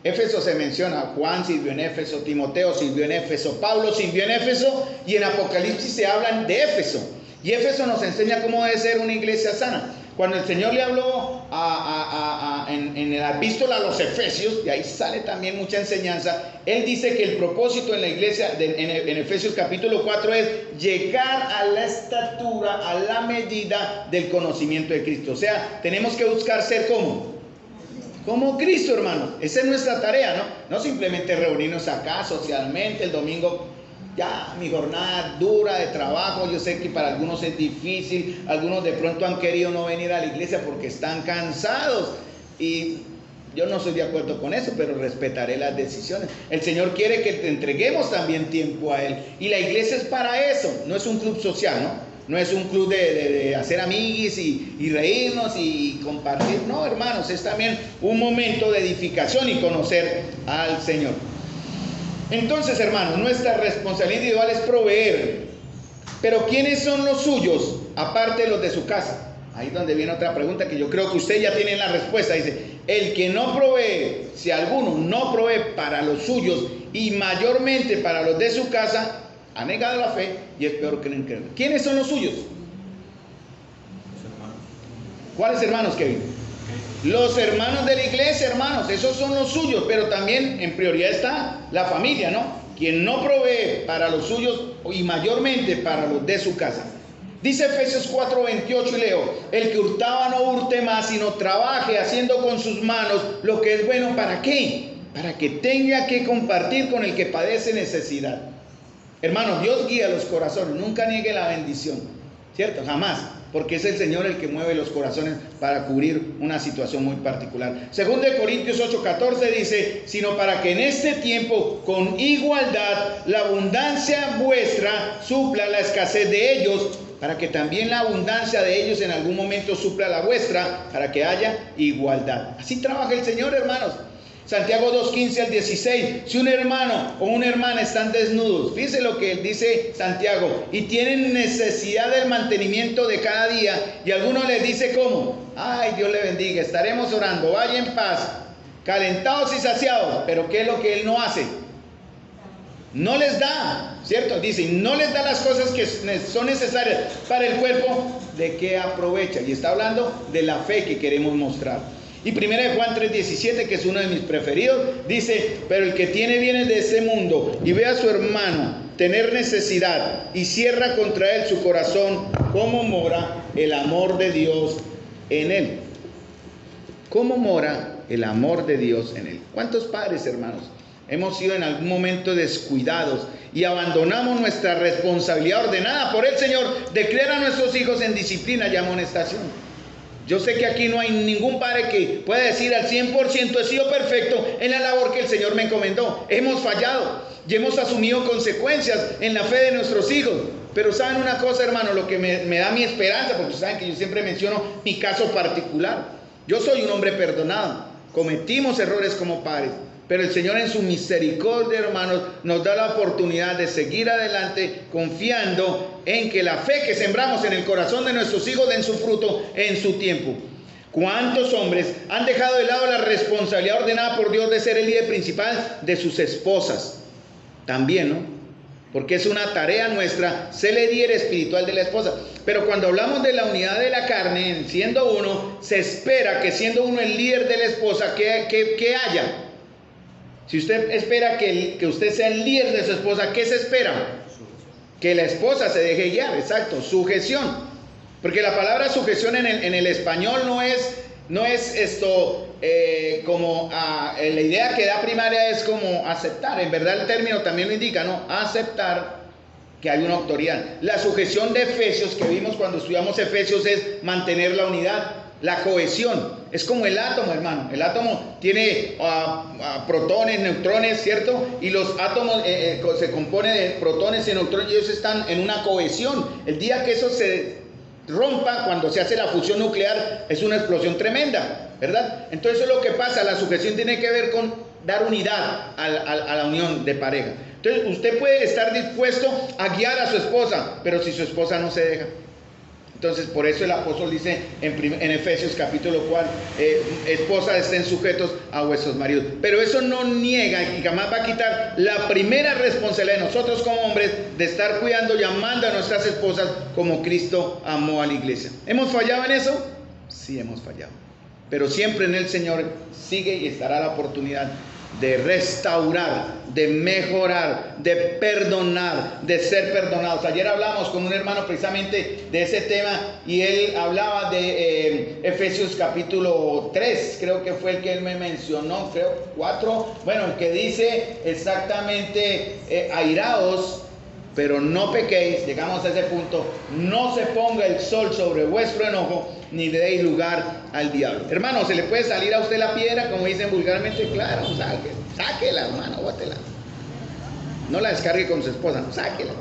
S1: Éfeso se menciona: Juan sirvió en Éfeso, Timoteo sirvió en Éfeso, Pablo sirvió en Éfeso, y en Apocalipsis se hablan de Éfeso. Y Éfeso nos enseña cómo debe ser una iglesia sana. Cuando el Señor le habló en la epístola a los Efesios, y ahí sale también mucha enseñanza, Él dice que el propósito en la iglesia, en Efesios capítulo 4, es llegar a la estatura, a la medida del conocimiento de Cristo. O sea, tenemos que buscar ser como Cristo, hermano. Esa es nuestra tarea, ¿no? No simplemente reunirnos acá socialmente el domingo. Ya mi jornada dura de trabajo, yo sé que para algunos es difícil, algunos de pronto han querido no venir a la iglesia porque están cansados, y yo no estoy de acuerdo con eso, pero respetaré las decisiones. El Señor quiere que te entreguemos también tiempo a Él, y la iglesia es para eso, no es un club social, ¿no? No es un club de hacer amiguis y reírnos y compartir, no, hermanos, es también un momento de edificación y conocer al Señor. Entonces, hermanos, nuestra responsabilidad individual es proveer. Pero ¿quiénes son los suyos, aparte de los de su casa? Ahí es donde viene otra pregunta que yo creo que usted ya tiene la respuesta. Dice, el que no provee, si alguno no provee para los suyos y mayormente para los de su casa, ha negado la fe y es peor que el incrédulo. ¿Quiénes son los suyos? ¿Cuáles hermanos, Kevin? Los hermanos de la iglesia, hermanos, esos son los suyos, pero también en prioridad está la familia, ¿no? Quien no provee para los suyos y mayormente para los de su casa. Dice Efesios 4:28 y leo, el que hurtaba no hurte más, sino trabaje haciendo con sus manos lo que es bueno. ¿Para qué? Para que tenga que compartir con el que padece necesidad. Hermanos, Dios guía los corazones, nunca niegue la bendición, ¿cierto? Jamás. Porque es el Señor el que mueve los corazones para cubrir una situación muy particular. Según de Corintios 8:14 dice, sino para que en este tiempo con igualdad la abundancia vuestra supla la escasez de ellos, para que también la abundancia de ellos en algún momento supla la vuestra, para que haya igualdad. Así trabaja el Señor, hermanos. Santiago 2:15 al 16, si un hermano o una hermana están desnudos, fíjense lo que dice Santiago, y tienen necesidad del mantenimiento de cada día, y alguno les dice ¿cómo? Ay, Dios le bendiga, estaremos orando, vaya en paz, calentados y saciados, pero ¿qué es lo que Él no hace? No les da, ¿cierto? Dice, no les da las cosas que son necesarias para el cuerpo, ¿de qué aprovecha? Y está hablando de la fe que queremos mostrar. Y 1 Juan 3:17, que es uno de mis preferidos, dice, pero el que tiene bienes de este mundo y ve a su hermano tener necesidad y cierra contra él su corazón, ¿cómo mora el amor de Dios en él? ¿Cómo mora el amor de Dios en él? ¿Cuántos padres, hermanos, hemos sido en algún momento descuidados y abandonamos nuestra responsabilidad ordenada por el Señor de criar a nuestros hijos en disciplina y amonestación? Yo sé que aquí no hay ningún padre que pueda decir al 100% he sido perfecto en la labor que el Señor me encomendó. Hemos fallado y hemos asumido consecuencias en la fe de nuestros hijos. Pero ¿saben una cosa, hermano? Lo que me da mi esperanza, porque saben que yo siempre menciono mi caso particular. Yo soy un hombre perdonado. Cometimos errores como padres. Pero el Señor en su misericordia, hermanos, nos da la oportunidad de seguir adelante confiando en que la fe que sembramos en el corazón de nuestros hijos den su fruto en su tiempo. ¿Cuántos hombres han dejado de lado la responsabilidad ordenada por Dios de ser el líder principal de sus esposas? También, ¿no? Porque es una tarea nuestra ser el líder espiritual de la esposa. Pero cuando hablamos de la unidad de la carne, siendo uno, se espera que siendo uno el líder de la esposa, que haya. Si usted espera que usted sea el líder de su esposa, ¿qué se espera? Que la esposa se deje guiar, exacto, sujeción. Porque la palabra sujeción en el español no es esto como la idea que da primaria es como aceptar. En verdad el término también lo indica, ¿no? Aceptar que hay una autoridad. La sujeción de Efesios que vimos cuando estudiamos Efesios es mantener la unidad, la cohesión. Es como el átomo, hermano. El átomo tiene protones, neutrones, ¿cierto? Y los átomos se componen de protones y neutrones y ellos están en una cohesión. El día que eso se rompa, cuando se hace la fusión nuclear, es una explosión tremenda, ¿verdad? Entonces eso es lo que pasa. La sujeción tiene que ver con dar unidad a la unión de pareja. Entonces usted puede estar dispuesto a guiar a su esposa, pero si su esposa no se deja. Entonces, por eso el apóstol dice en Efesios capítulo 4, esposas estén sujetos a vuestros maridos. Pero eso no niega y jamás va a quitar la primera responsabilidad de nosotros como hombres de estar cuidando y amando a nuestras esposas como Cristo amó a la iglesia. ¿Hemos fallado en eso? Sí hemos fallado. Pero siempre en el Señor sigue y estará la oportunidad de restaurar, de mejorar, de perdonar, de ser perdonados. Ayer hablamos con un hermano precisamente de ese tema y él hablaba de Efesios capítulo 3, creo que fue el que él me mencionó, creo 4, bueno, el que dice exactamente airaos, pero no pequéis. Llegamos a ese punto: no se ponga el sol sobre vuestro enojo, ni le deis lugar al diablo. Hermano, ¿se le puede salir a usted la piedra, como dicen vulgarmente? Claro, sáquela, hermano, bótela. No la descargue con su esposa, no, sáquela.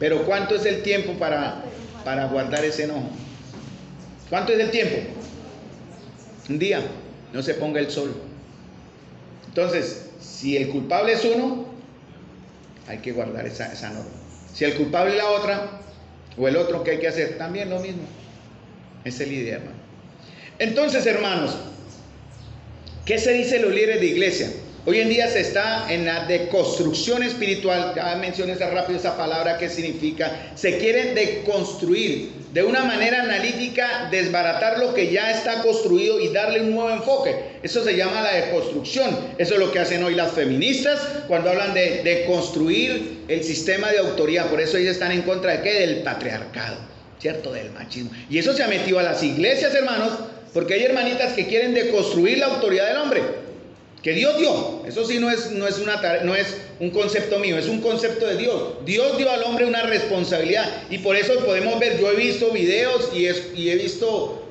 S1: Pero ¿cuánto es el tiempo para guardar ese enojo? ¿Cuánto es el tiempo? Un día. No se ponga el sol. Entonces, si el culpable es uno, hay que guardar esa norma. Si el culpable es la otra, o el otro, ¿qué hay que hacer? También lo mismo. Esa es la idea, hermano. Entonces, hermanos, ¿qué se dice los líderes de iglesia? Hoy en día se está en la deconstrucción espiritual. Ya mencioné rápido esa palabra, ¿qué significa? Se quiere deconstruir de una manera analítica, desbaratar lo que ya está construido y darle un nuevo enfoque. Eso se llama la deconstrucción. Eso es lo que hacen hoy las feministas cuando hablan de deconstruir el sistema de autoridad. Por eso ellos están en contra de ¿qué? Del patriarcado, ¿cierto? Del machismo. Y eso se ha metido a las iglesias, hermanos, porque hay hermanitas que quieren deconstruir la autoridad del hombre que Dios dio. Eso sí no es un concepto mío, es un concepto de Dios. Dios dio al hombre una responsabilidad, y por eso podemos ver, yo he visto videos y he visto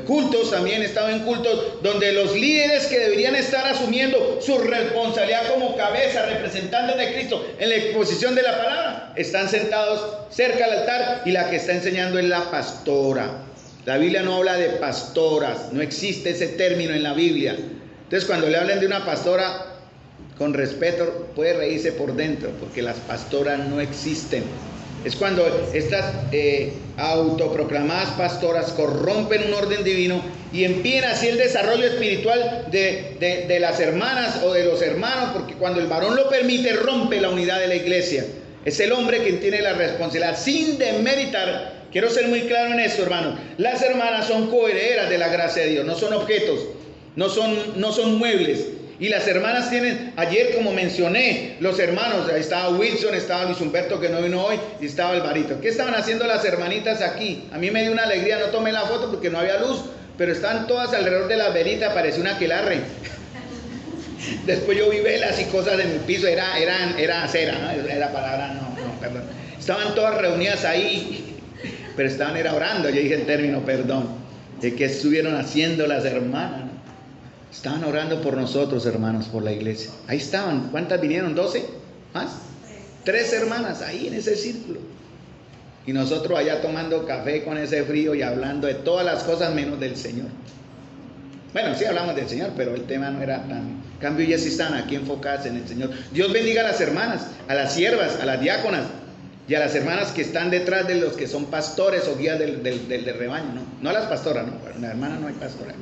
S1: cultos, también he estado en cultos donde los líderes que deberían estar asumiendo su responsabilidad como cabeza, representantes de Cristo en la exposición de la palabra, están sentados cerca al altar, y la que está enseñando es la pastora. La Biblia no habla de pastoras, no existe ese término en la Biblia. Entonces, cuando le hablen de una pastora, con respeto, puede reírse por dentro, porque las pastoras no existen. Es cuando estas autoproclamadas pastoras corrompen un orden divino y impiden así el desarrollo espiritual de las hermanas o de los hermanos, porque cuando el varón lo permite, rompe la unidad de la iglesia. Es el hombre quien tiene la responsabilidad, sin demeritar. Quiero ser muy claro en esto, hermanos. Las hermanas son coherederas de la gracia de Dios, no son objetos. No son muebles. Y las hermanas tienen, ayer como mencioné, los hermanos, ahí estaba Wilson, estaba Luis Humberto que no vino hoy, y estaba Alvarito. ¿Qué estaban haciendo las hermanitas aquí? A mí me dio una alegría, no tomé la foto porque no había luz, pero estaban todas alrededor de la velita, parecía una aquelarre. Después yo vi velas y cosas en el piso, era cera, ¿no? Era palabra, perdón. Estaban todas reunidas ahí, pero estaban orando. Yo dije el término, perdón, de qué estuvieron haciendo las hermanas, ¿no? Estaban orando por nosotros, hermanos, por la iglesia. Ahí estaban. ¿Cuántas vinieron? ¿12? ¿Más? 3 hermanas ahí en ese círculo. Y nosotros allá tomando café con ese frío y hablando de todas las cosas menos del Señor. Bueno, sí hablamos del Señor, pero el tema no era tan... En cambio, ellas sí están aquí enfocadas en el Señor. Dios bendiga a las hermanas, a las siervas, a las diáconas y a las hermanas que están detrás de los que son pastores o guías del rebaño, ¿no? No a las pastoras, ¿no? Para una hermana no hay pastora.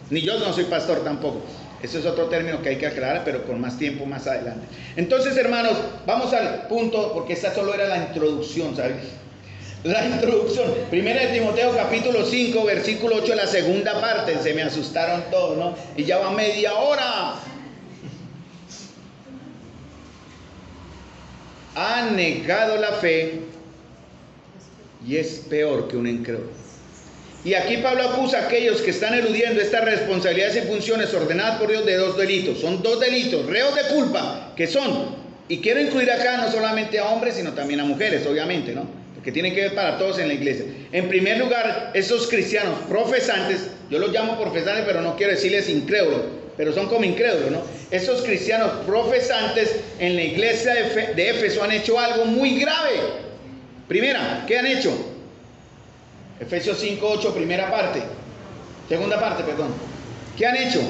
S1: Ni yo no soy pastor tampoco. Eso es otro término que hay que aclarar, pero con más tiempo más adelante. Entonces, hermanos, vamos al punto, porque esta solo era la introducción, ¿sabes? La introducción. Primera de Timoteo capítulo 5, versículo 8, la segunda parte. Se me asustaron todos, ¿no? Y ya va media hora. Ha negado la fe y es peor que un incrédulo. Y aquí Pablo acusa a aquellos que están eludiendo estas responsabilidades y funciones ordenadas por Dios de 2 delitos. Son 2 delitos, reos de culpa, que son, y quiero incluir acá no solamente a hombres, sino también a mujeres, obviamente, ¿no? Porque tienen que ver para todos en la iglesia. En primer lugar, esos cristianos profesantes, yo los llamo profesantes, pero no quiero decirles incrédulos, pero son como incrédulos, ¿no? Esos cristianos profesantes en la iglesia de Éfeso han hecho algo muy grave. Primera, ¿qué han hecho? Efesios 5, 8, segunda parte, perdón. ¿Qué han hecho?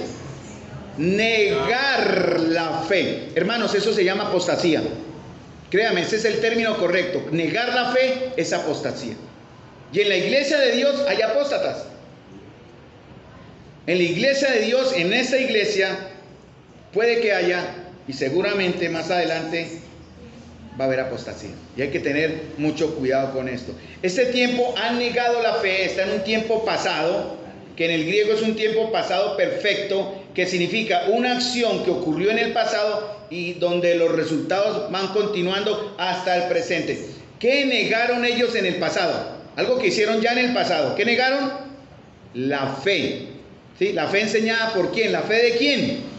S1: Negar la fe. Hermanos, eso se llama apostasía. Créame, ese es el término correcto. Negar la fe es apostasía. Y en la iglesia de Dios hay apóstatas. En la iglesia de Dios, en esa iglesia, puede que haya, y seguramente más adelante va a haber apostasía. Y hay que tener mucho cuidado con esto. Este tiempo han negado la fe, está en un tiempo pasado. que en el griego es un tiempo pasado perfecto, que significa una acción que ocurrió en el pasado y donde los resultados van continuando hasta el presente. ¿Qué negaron ellos en el pasado? Algo que hicieron ya en el pasado. ¿Qué negaron? La fe. ¿Sí? La fe enseñada por ¿quién? ¿La fe de quién?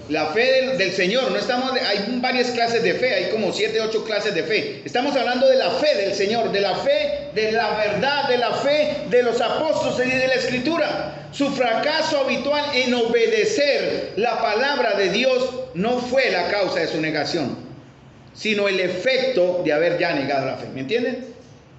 S1: La fe del Señor. No estamos, hay varias clases de fe, hay como 7, 8 clases de fe. Estamos hablando de la fe del Señor, de la fe, de la verdad, de la fe de los apóstoles y de la Escritura. Su fracaso habitual en obedecer la palabra de Dios no fue la causa de su negación, sino el efecto de haber ya negado la fe. ¿Me entienden?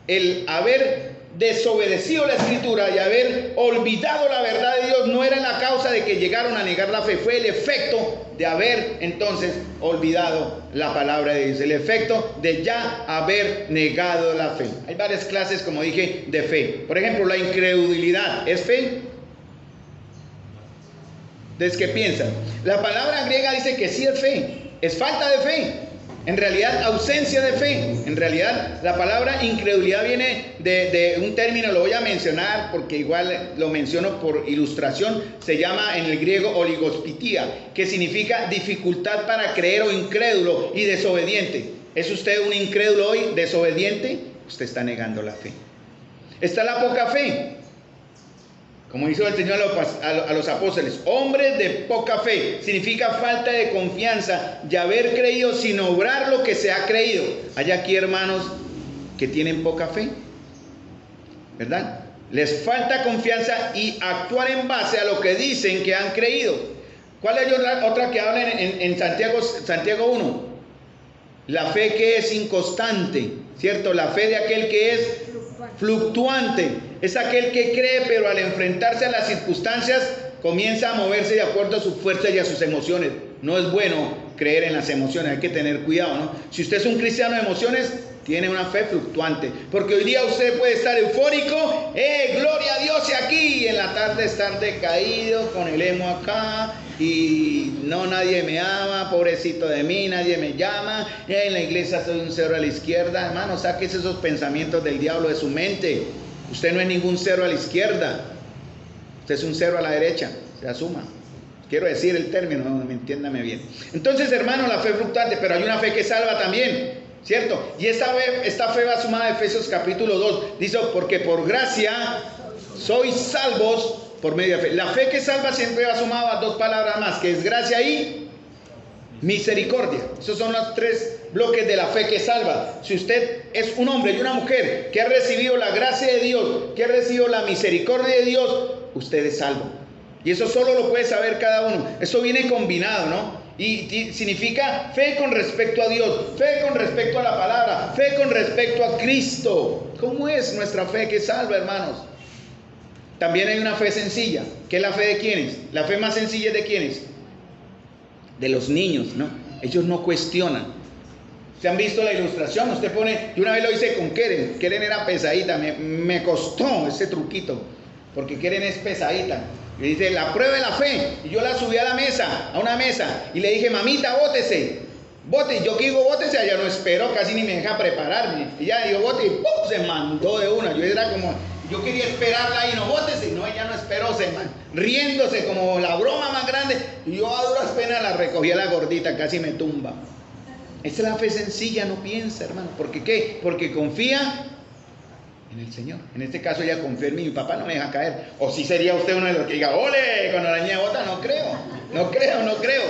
S1: El haber desobedecido la Escritura y haber olvidado la verdad de Dios no era la causa de que llegaron a negar la fe, fue el efecto de haber entonces olvidado la palabra de Dios, el efecto de ya haber negado la fe. Hay varias clases, como dije, de fe. Por ejemplo, la incredulidad, ¿es fe? ¿Ustedes qué piensan? La palabra griega dice que sí es fe, es falta de fe. En realidad, ausencia de fe. En realidad, la palabra incredulidad viene de un término, lo voy a mencionar porque igual lo menciono por ilustración. Se llama en el griego oligospitía, que significa dificultad para creer o incrédulo y desobediente. ¿Es usted un incrédulo hoy, desobediente? Usted está negando la fe. Está la poca fe. Como hizo el Señor a los apóstoles, hombres de poca fe, significa falta de confianza y haber creído sin obrar lo que se ha creído. Hay aquí hermanos que tienen poca fe, ¿verdad? Les falta confianza y actuar en base a lo que dicen que han creído. ¿Cuál es otra que habla en Santiago 1? La fe que es inconstante, ¿cierto? La fe de aquel que es fluctuante. Es aquel que cree, pero al enfrentarse a las circunstancias comienza a moverse de acuerdo a sus fuerzas y a sus emociones. No es bueno creer en las emociones, hay que tener cuidado, ¿no? Si usted es un cristiano de emociones, tiene una fe fluctuante, porque hoy día usted puede estar eufórico, gloria a Dios, y aquí, y en la tarde estar decaído, con el emo acá, y no, nadie me ama, pobrecito de mí, nadie me llama, en la iglesia soy un cero a la izquierda. Hermano, sáquese esos pensamientos del diablo de su mente. Usted no es ningún cero a la izquierda, usted es un cero a la derecha, se asuma. Quiero decir el término, no, entiéndame bien. Entonces, hermano, la fe fluctuante, pero hay una fe que salva también, ¿cierto? Y esta fe va sumada a Efesios capítulo 2, dice, porque por gracia sois salvos por medio de fe. La fe que salva siempre va sumada a dos palabras más, que es gracia y misericordia. Esos son los tres bloques de la fe que salva. Si usted es un hombre y una mujer que ha recibido la gracia de Dios, que ha recibido la misericordia de Dios, usted es salvo. Y eso solo lo puede saber cada uno. Eso viene combinado, ¿no? Y significa fe con respecto a Dios, fe con respecto a la palabra, fe con respecto a Cristo. ¿Cómo es nuestra fe que salva, hermanos? También hay una fe sencilla. ¿Qué es la fe de quiénes? La fe más sencilla es de quiénes. De los niños, ¿no? Ellos no cuestionan. ¿Se han visto la ilustración? Usted pone, yo una vez lo hice con Keren. Keren era pesadita, me costó ese truquito, porque Keren es pesadita. Y dice, la prueba de la fe. Y yo la subí a una mesa, y le dije, mamita, bótese. Bote, yo que digo, bótese, ella no esperó, casi ni me deja prepararme. Y ya digo, bote, y ¡pum! Se mandó de una. Yo era como, yo quería esperarla y no, bótese. Y no, ella no esperó, riéndose como la broma más grande. Y yo a duras penas la recogí a la gordita, casi me tumba. Esa es la fe sencilla, no piensa, hermano. ¿Por qué qué? Porque confía en el Señor. En este caso ella confía en mí, mi papá no me deja caer. O si sería usted uno de los que diga, ¡ole! Cuando la niña bota, no creo.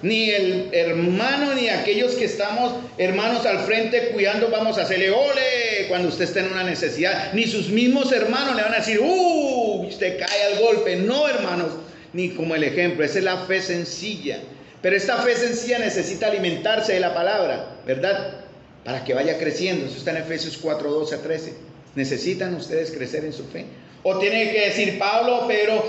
S1: Ni el hermano, ni aquellos que estamos hermanos al frente cuidando, vamos a hacerle ¡ole! Cuando usted esté en una necesidad. Ni sus mismos hermanos le van a decir, usted cae al golpe. No, hermanos, ni como el ejemplo. Esa es la fe sencilla. Pero esta fe sencilla necesita alimentarse de la palabra, ¿verdad? Para que vaya creciendo. Eso está en Efesios 4, 12 a 13. ¿Necesitan ustedes crecer en su fe? O tiene que decir Pablo, pero,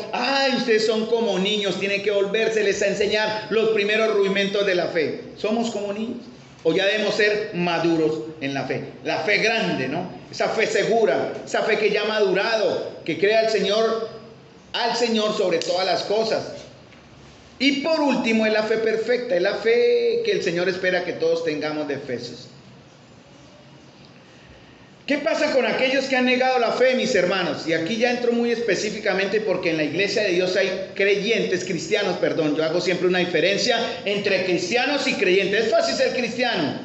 S1: ustedes son como niños, tienen que volvérseles a enseñar los primeros rudimentos de la fe. ¿Somos como niños? O ya debemos ser maduros en la fe. La fe grande, ¿no? Esa fe segura, esa fe que ya ha madurado, que cree al Señor sobre todas las cosas. Y por último es la fe perfecta, es la fe que el Señor espera que todos tengamos de Efesios. ¿Qué pasa con aquellos que han negado la fe, mis hermanos? Y aquí ya entro muy específicamente porque en la iglesia de Dios hay creyentes, cristianos, perdón. Yo hago siempre una diferencia entre cristianos y creyentes. Es fácil ser cristiano,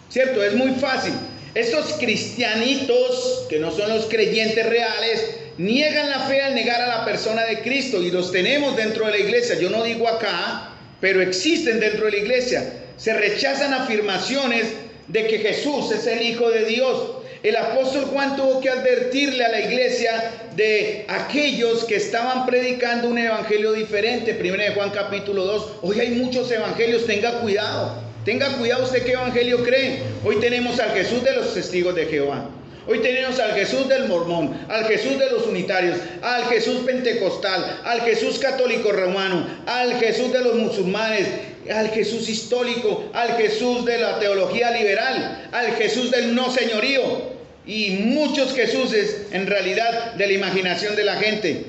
S1: ¿cierto? Es muy fácil. Estos cristianitos, que no son los creyentes reales, niegan la fe al negar a la persona de Cristo. Y los tenemos dentro de la iglesia. Yo no digo acá, pero existen dentro de la iglesia. Se rechazan afirmaciones de que Jesús es el Hijo de Dios. El apóstol Juan tuvo que advertirle a la iglesia de aquellos que estaban predicando un evangelio diferente. Primera de Juan capítulo 2. Hoy hay muchos evangelios, tenga cuidado. Tenga cuidado usted qué evangelio cree. Hoy tenemos al Jesús de los testigos de Jehová. Hoy tenemos al Jesús del mormón, al Jesús de los unitarios, al Jesús pentecostal, al Jesús católico romano, al Jesús de los musulmanes, al Jesús histórico, al Jesús de la teología liberal, al Jesús del no señorío y muchos Jesuses en realidad de la imaginación de la gente.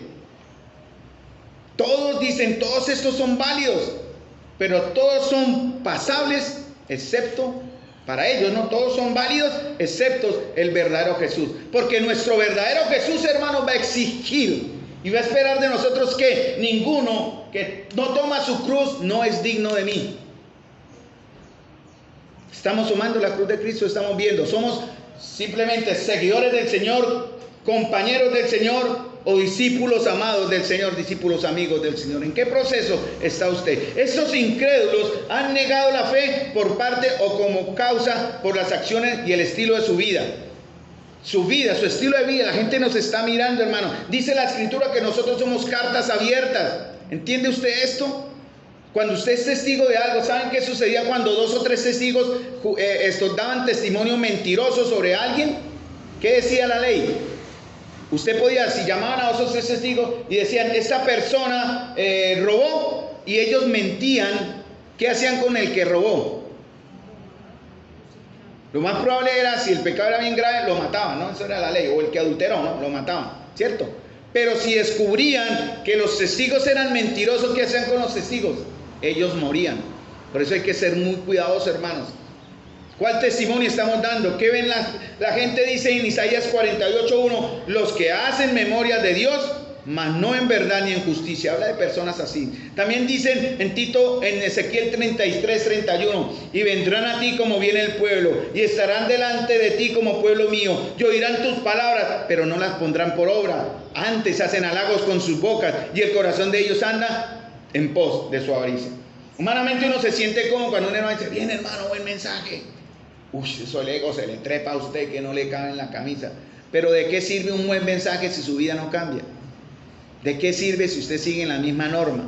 S1: Todos dicen, todos estos son válidos, pero todos son pasables excepto para ellos, no todos son válidos excepto el verdadero Jesús, porque nuestro verdadero Jesús, hermanos, va a exigir y va a esperar de nosotros que ninguno que no toma su cruz no es digno de mí. Estamos tomando la cruz de Cristo, estamos viendo, somos simplemente seguidores del Señor, compañeros del Señor o discípulos amados del Señor, discípulos amigos del Señor. ¿En qué proceso está usted? Estos incrédulos han negado la fe por parte o como causa por las acciones y el estilo de su vida. Su vida, su estilo de vida. La gente nos está mirando, hermano. Dice la Escritura que nosotros somos cartas abiertas. ¿Entiende usted esto? Cuando usted es testigo de algo, ¿saben qué sucedía cuando 2 o 3 testigos daban testimonio mentiroso sobre alguien? ¿Qué decía la ley? Usted podía, si llamaban a 2 o 3 testigos y decían, esta persona robó, y ellos mentían, ¿qué hacían con el que robó? Lo más probable era, si el pecado era bien grave, lo mataban, ¿no? Eso era la ley. O el que adulteró, ¿no? Lo mataban, ¿cierto? Pero si descubrían que los testigos eran mentirosos, ¿qué hacían con los testigos? Ellos morían. Por eso hay que ser muy cuidadosos, hermanos. ¿Cuál testimonio estamos dando? ¿Qué ven la gente? Dice en Isaías 48:1, los que hacen memoria de Dios, mas no en verdad ni en justicia. Habla de personas así. También dicen en Ezequiel 33:31, y vendrán a ti como viene el pueblo, y estarán delante de ti como pueblo mío, y oirán tus palabras, pero no las pondrán por obra. Antes hacen halagos con sus bocas, y el corazón de ellos anda en pos de su avaricia. Humanamente uno se siente como cuando un hermano dice, bien hermano, buen mensaje. Uy, eso el ego se le trepa a usted que no le cabe en la camisa. Pero ¿de qué sirve un buen mensaje si su vida no cambia? ¿De qué sirve si usted sigue en la misma norma?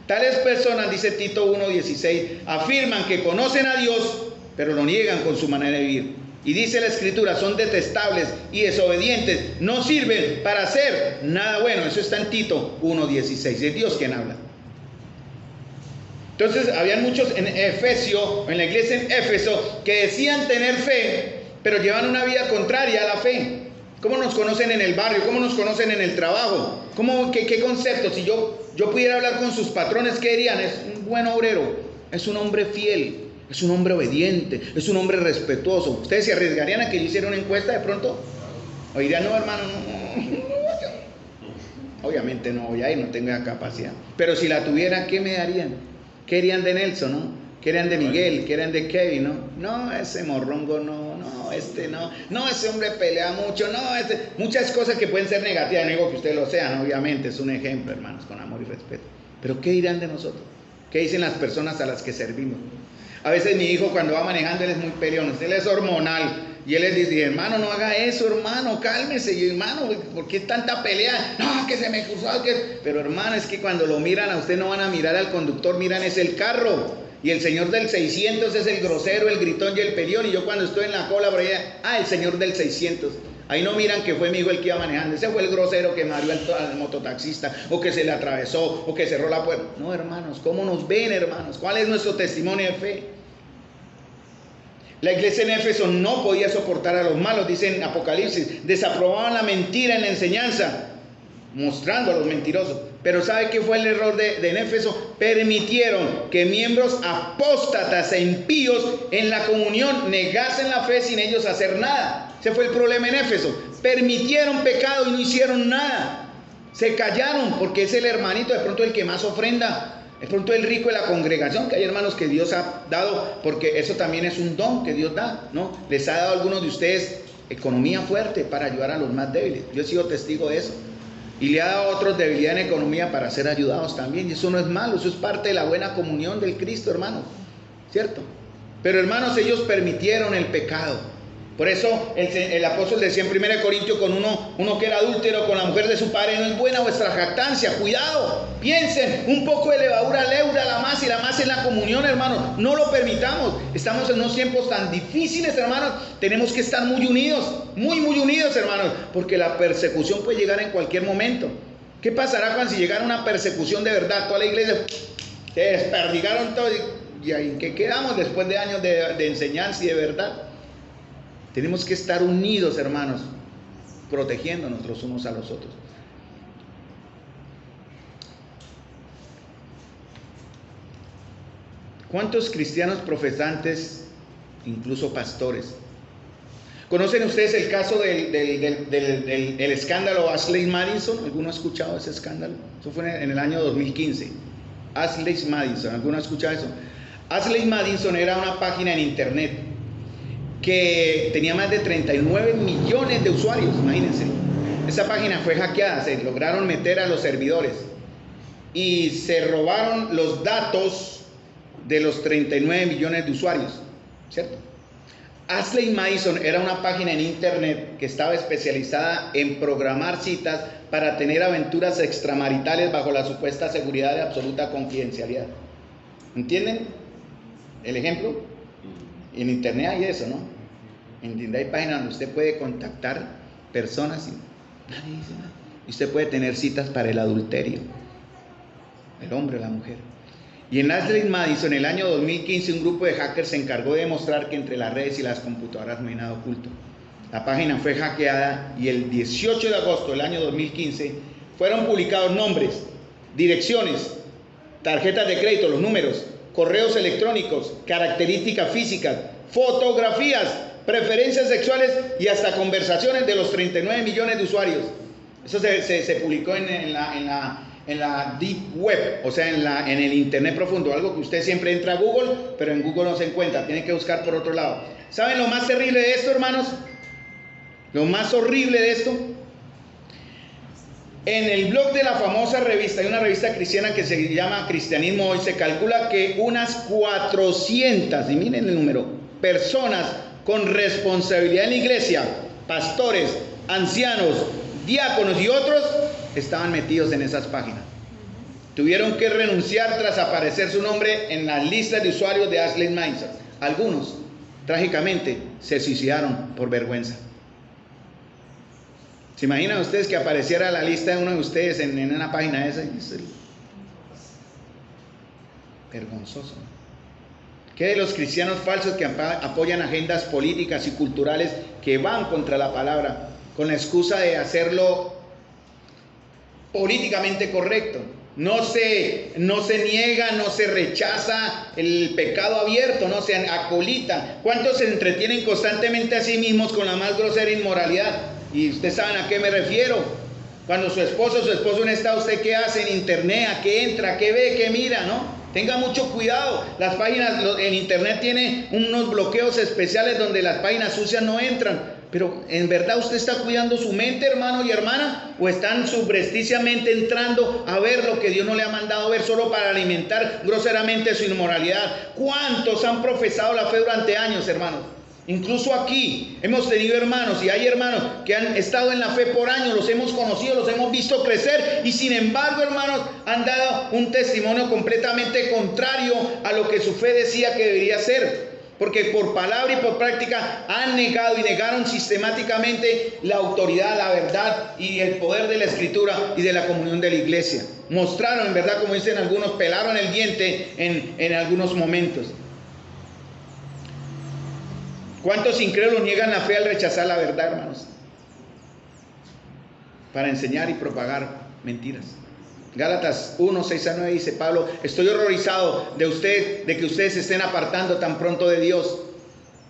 S1: Tales personas, dice Tito 1:16, afirman que conocen a Dios, pero lo niegan con su manera de vivir. Y dice la Escritura, son detestables y desobedientes, no sirven para hacer nada bueno. Eso está en Tito 1:16, es Dios quien habla. Entonces, habían muchos en Efesio, en la iglesia en Éfeso, que decían tener fe, pero llevan una vida contraria a la fe. ¿Cómo nos conocen en el barrio? ¿Cómo nos conocen en el trabajo? ¿Qué concepto? Si yo pudiera hablar con sus patrones, ¿qué dirían? Es un buen obrero, es un hombre fiel, es un hombre obediente, es un hombre respetuoso. ¿Ustedes se arriesgarían a que yo hiciera una encuesta de pronto? O dirían, no hermano, no. Obviamente no voy a ir, no tengo la capacidad. Pero si la tuviera, ¿qué me darían? ¿Qué harían de Nelson, no? ¿Qué harían de Miguel? ¿Qué harían de Kevin, no? No, ese morrongo no, este no. No, ese hombre pelea mucho, no, muchas cosas que pueden ser negativas. No digo que usted lo sea, ¿no? Obviamente, es un ejemplo, hermanos, con amor y respeto. Pero ¿qué dirán de nosotros? ¿Qué dicen las personas a las que servimos? A veces mi hijo cuando va manejando, él es muy peleón, él es hormonal. Y él les dice, hermano, no haga eso, hermano, cálmese. Y hermano, ¿por qué tanta pelea? No, que se me cruzó. Pero hermano, es que cuando lo miran a usted no van a mirar al conductor, miran es el carro. Y el señor del 600 es el grosero, el gritón y el peleón. Y yo cuando estoy en la cola por allá, el señor del 600. Ahí no miran que fue mi hijo el que iba manejando. Ese fue el grosero que mareó al mototaxista, o que se le atravesó, o que cerró la puerta. No, hermanos, ¿cómo nos ven, hermanos? ¿Cuál es nuestro testimonio de fe? La iglesia en Éfeso no podía soportar a los malos, dice en Apocalipsis, desaprobaban la mentira en la enseñanza, mostrando a los mentirosos. Pero ¿sabe qué fue el error de Éfeso? Permitieron que miembros apóstatas e impíos en la comunión negasen la fe sin ellos hacer nada. Ese fue el problema en Éfeso. Permitieron pecado y no hicieron nada. Se callaron porque es el hermanito, de pronto el que más ofrenda, de pronto el rico de la congregación, que hay hermanos que Dios ha dado, porque eso también es un don que Dios da, ¿no? Les ha dado a algunos de ustedes economía fuerte para ayudar a los más débiles. Yo he sido testigo de eso. Y le ha dado a otros debilidad en economía para ser ayudados también. Y eso no es malo, eso es parte de la buena comunión del Cristo, hermano. ¿Cierto? Pero hermanos, ellos permitieron el pecado. Por eso el apóstol decía en 1 Corintios con uno que era adúltero con la mujer de su padre, no es buena vuestra jactancia. Cuidado, piensen, un poco de levadura leuda la masa y la masa es la comunión, hermanos. No lo permitamos. Estamos en unos tiempos tan difíciles, hermanos. Tenemos que estar muy unidos, muy unidos, hermanos, porque la persecución puede llegar en cualquier momento. ¿Qué pasará cuando si llegara una persecución de verdad? Toda la iglesia se desperdigaron todo. ¿Y ahí qué quedamos después de años de enseñanza y de verdad? Tenemos que estar unidos, hermanos, protegiéndonos los unos a los otros. ¿Cuántos cristianos profesantes, incluso pastores? ¿Conocen ustedes el caso del escándalo Ashley Madison? ¿Alguno ha escuchado ese escándalo? Eso fue en el año 2015. Ashley Madison, ¿alguno ha escuchado eso? Ashley Madison era una página en internet que tenía más de 39 millones de usuarios, imagínense. Esa página fue hackeada, se lograron meter a los servidores y se robaron los datos de los 39 millones de usuarios, ¿cierto? Ashley Madison era una página en internet que estaba especializada en programar citas para tener aventuras extramaritales bajo la supuesta seguridad de absoluta confidencialidad. ¿Entienden el ejemplo? En internet hay eso, ¿no? En internet hay páginas donde usted puede contactar personas y nadie dice nada. Y usted puede tener citas para el adulterio, el hombre o la mujer. Y en Ashley Madison, en el año 2015, un grupo de hackers se encargó de demostrar que entre las redes y las computadoras no hay nada oculto. La página fue hackeada y el 18 de agosto del año 2015 fueron publicados nombres, direcciones, tarjetas de crédito, los números, correos electrónicos, características físicas, fotografías, preferencias sexuales y hasta conversaciones de los 39 millones de usuarios. Eso se publicó en la Deep Web, o sea, en el Internet profundo, algo que usted siempre entra a Google, pero en Google no se encuentra, tiene que buscar por otro lado. ¿Saben lo más terrible de esto, hermanos? Lo más horrible de esto. En el blog de la famosa revista, hay una revista cristiana que se llama Cristianismo Hoy, se calcula que unas 400, y miren el número, personas con responsabilidad en la iglesia, pastores, ancianos, diáconos y otros, estaban metidos en esas páginas. Tuvieron que renunciar tras aparecer su nombre en las listas de usuarios de Ashley Madison. Algunos, trágicamente, se suicidaron por vergüenza. ¿Se imaginan ustedes que apareciera la lista de uno de ustedes en una página esa? Es vergonzoso. ¿Qué de los cristianos falsos que apoyan agendas políticas y culturales que van contra la palabra con la excusa de hacerlo políticamente correcto? No se niega, no se rechaza el pecado abierto, no se acolita. ¿Cuántos se entretienen constantemente a sí mismos con la más grosera inmoralidad? Y ustedes saben a qué me refiero. Cuando su esposo no está, ¿usted qué hace en internet? ¿A qué entra? ¿A qué ve? ¿Qué mira? ¿No? Tenga mucho cuidado. Las páginas en internet tienen unos bloqueos especiales donde las páginas sucias no entran. Pero ¿en verdad usted está cuidando su mente, hermano y hermana? ¿O están subrepticiamente entrando a ver lo que Dios no le ha mandado ver solo para alimentar groseramente su inmoralidad? ¿Cuántos han profesado la fe durante años, hermanos? Incluso aquí hemos tenido hermanos y hay hermanos que han estado en la fe por años, los hemos conocido, los hemos visto crecer y sin embargo, hermanos, han dado un testimonio completamente contrario a lo que su fe decía que debería ser. Porque por palabra y por práctica han negado y negaron sistemáticamente la autoridad, la verdad y el poder de la Escritura y de la comunión de la iglesia. Mostraron, en verdad, como dicen algunos, pelaron el diente en algunos momentos. ¿Cuántos incrédulos niegan la fe al rechazar la verdad, hermanos? Para enseñar y propagar mentiras. Gálatas 1, 6 a 9 dice Pablo: estoy horrorizado de que ustedes se estén apartando tan pronto de Dios.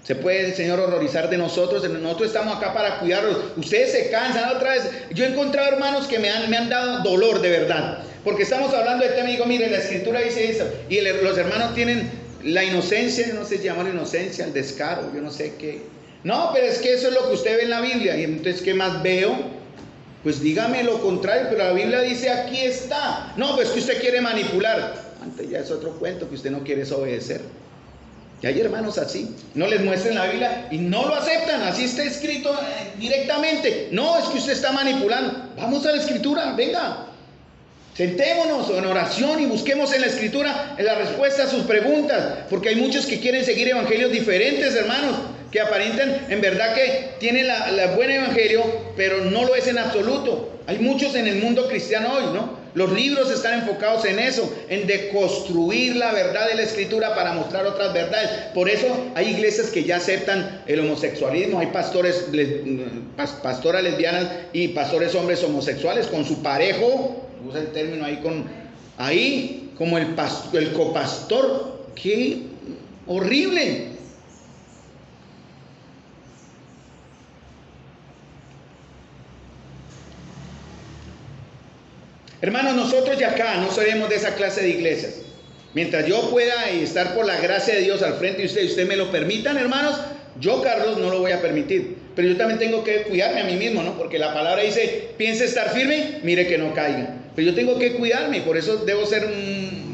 S1: Se puede el Señor horrorizar de nosotros. Nosotros estamos acá para cuidarlos. Ustedes se cansan otra vez. Yo he encontrado hermanos que me han dado dolor de verdad. Porque estamos hablando de tema y digo, mire, la Escritura dice eso. Y los hermanos tienen la inocencia, yo no sé si llamarlo inocencia, el descaro, yo no sé qué. No, pero es que eso es lo que usted ve en la Biblia. Y entonces, ¿qué más veo? Pues dígame lo contrario, pero la Biblia dice, aquí está. No, pues que usted quiere manipular. Antes ya es otro cuento, que usted no quiere obedecer. Y hay hermanos así, no les muestren la Biblia y no lo aceptan, así está escrito directamente. No, es que usted está manipulando. Vamos a la Escritura, venga. Sentémonos en oración y busquemos en la Escritura la respuesta a sus preguntas, porque hay muchos que quieren seguir evangelios diferentes, hermanos, que aparentan en verdad que tienen la buen evangelio, pero no lo es en absoluto. Hay muchos en el mundo cristiano hoy, ¿no? Los libros están enfocados en eso, en deconstruir la verdad de la Escritura para mostrar otras verdades. Por eso hay iglesias que ya aceptan el homosexualismo, hay pastoras lesbianas y pastores hombres homosexuales con su parejo, usa el término ahí como el copastor. ¡Qué horrible! Hermanos, nosotros ya acá no seremos de esa clase de iglesias. Mientras yo pueda estar por la gracia de Dios al frente de ustedes, ustedes me lo permitan, hermanos, yo, Carlos, no lo voy a permitir. Pero yo también tengo que cuidarme a mí mismo, ¿no? Porque la palabra dice, piense estar firme, mire que no caiga. Pero yo tengo que cuidarme, por eso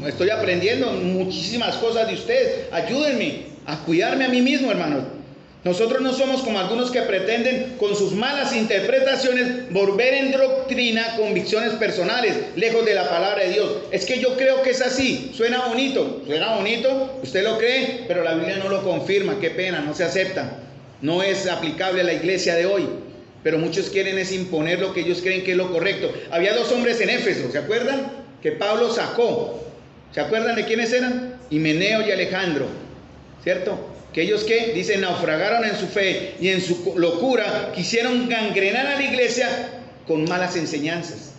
S1: estoy aprendiendo muchísimas cosas de ustedes. Ayúdenme a cuidarme a mí mismo, hermanos. Nosotros no somos como algunos que pretenden con sus malas interpretaciones volver en doctrina convicciones personales, lejos de la palabra de Dios. Es que yo creo que es así, suena bonito, usted lo cree, pero la Biblia no lo confirma, qué pena, no se acepta. No es aplicable a la iglesia de hoy, pero muchos quieren es imponer lo que ellos creen que es lo correcto. Había 2 hombres en Éfeso, ¿se acuerdan? Que Pablo sacó. ¿Se acuerdan de quiénes eran? Himeneo y Alejandro, ¿cierto? Que ellos que dicen naufragaron en su fe y en su locura quisieron gangrenar a la iglesia con malas enseñanzas.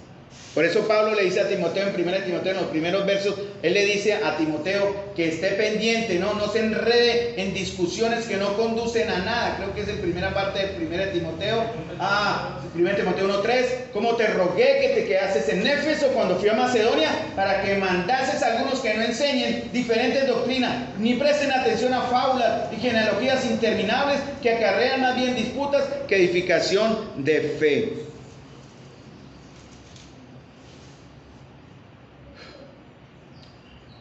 S1: Por eso Pablo le dice a Timoteo en 1 Timoteo, en los primeros versos, él le dice a Timoteo que esté pendiente, no se enrede en discusiones que no conducen a nada. Creo que es en primera parte de 1 Timoteo. 1 Timoteo 1:3, como te rogué que te quedases en Éfeso cuando fui a Macedonia, para que mandases a algunos que no enseñen diferentes doctrinas, ni presten atención a fábulas y genealogías interminables que acarrean más bien disputas que edificación de fe.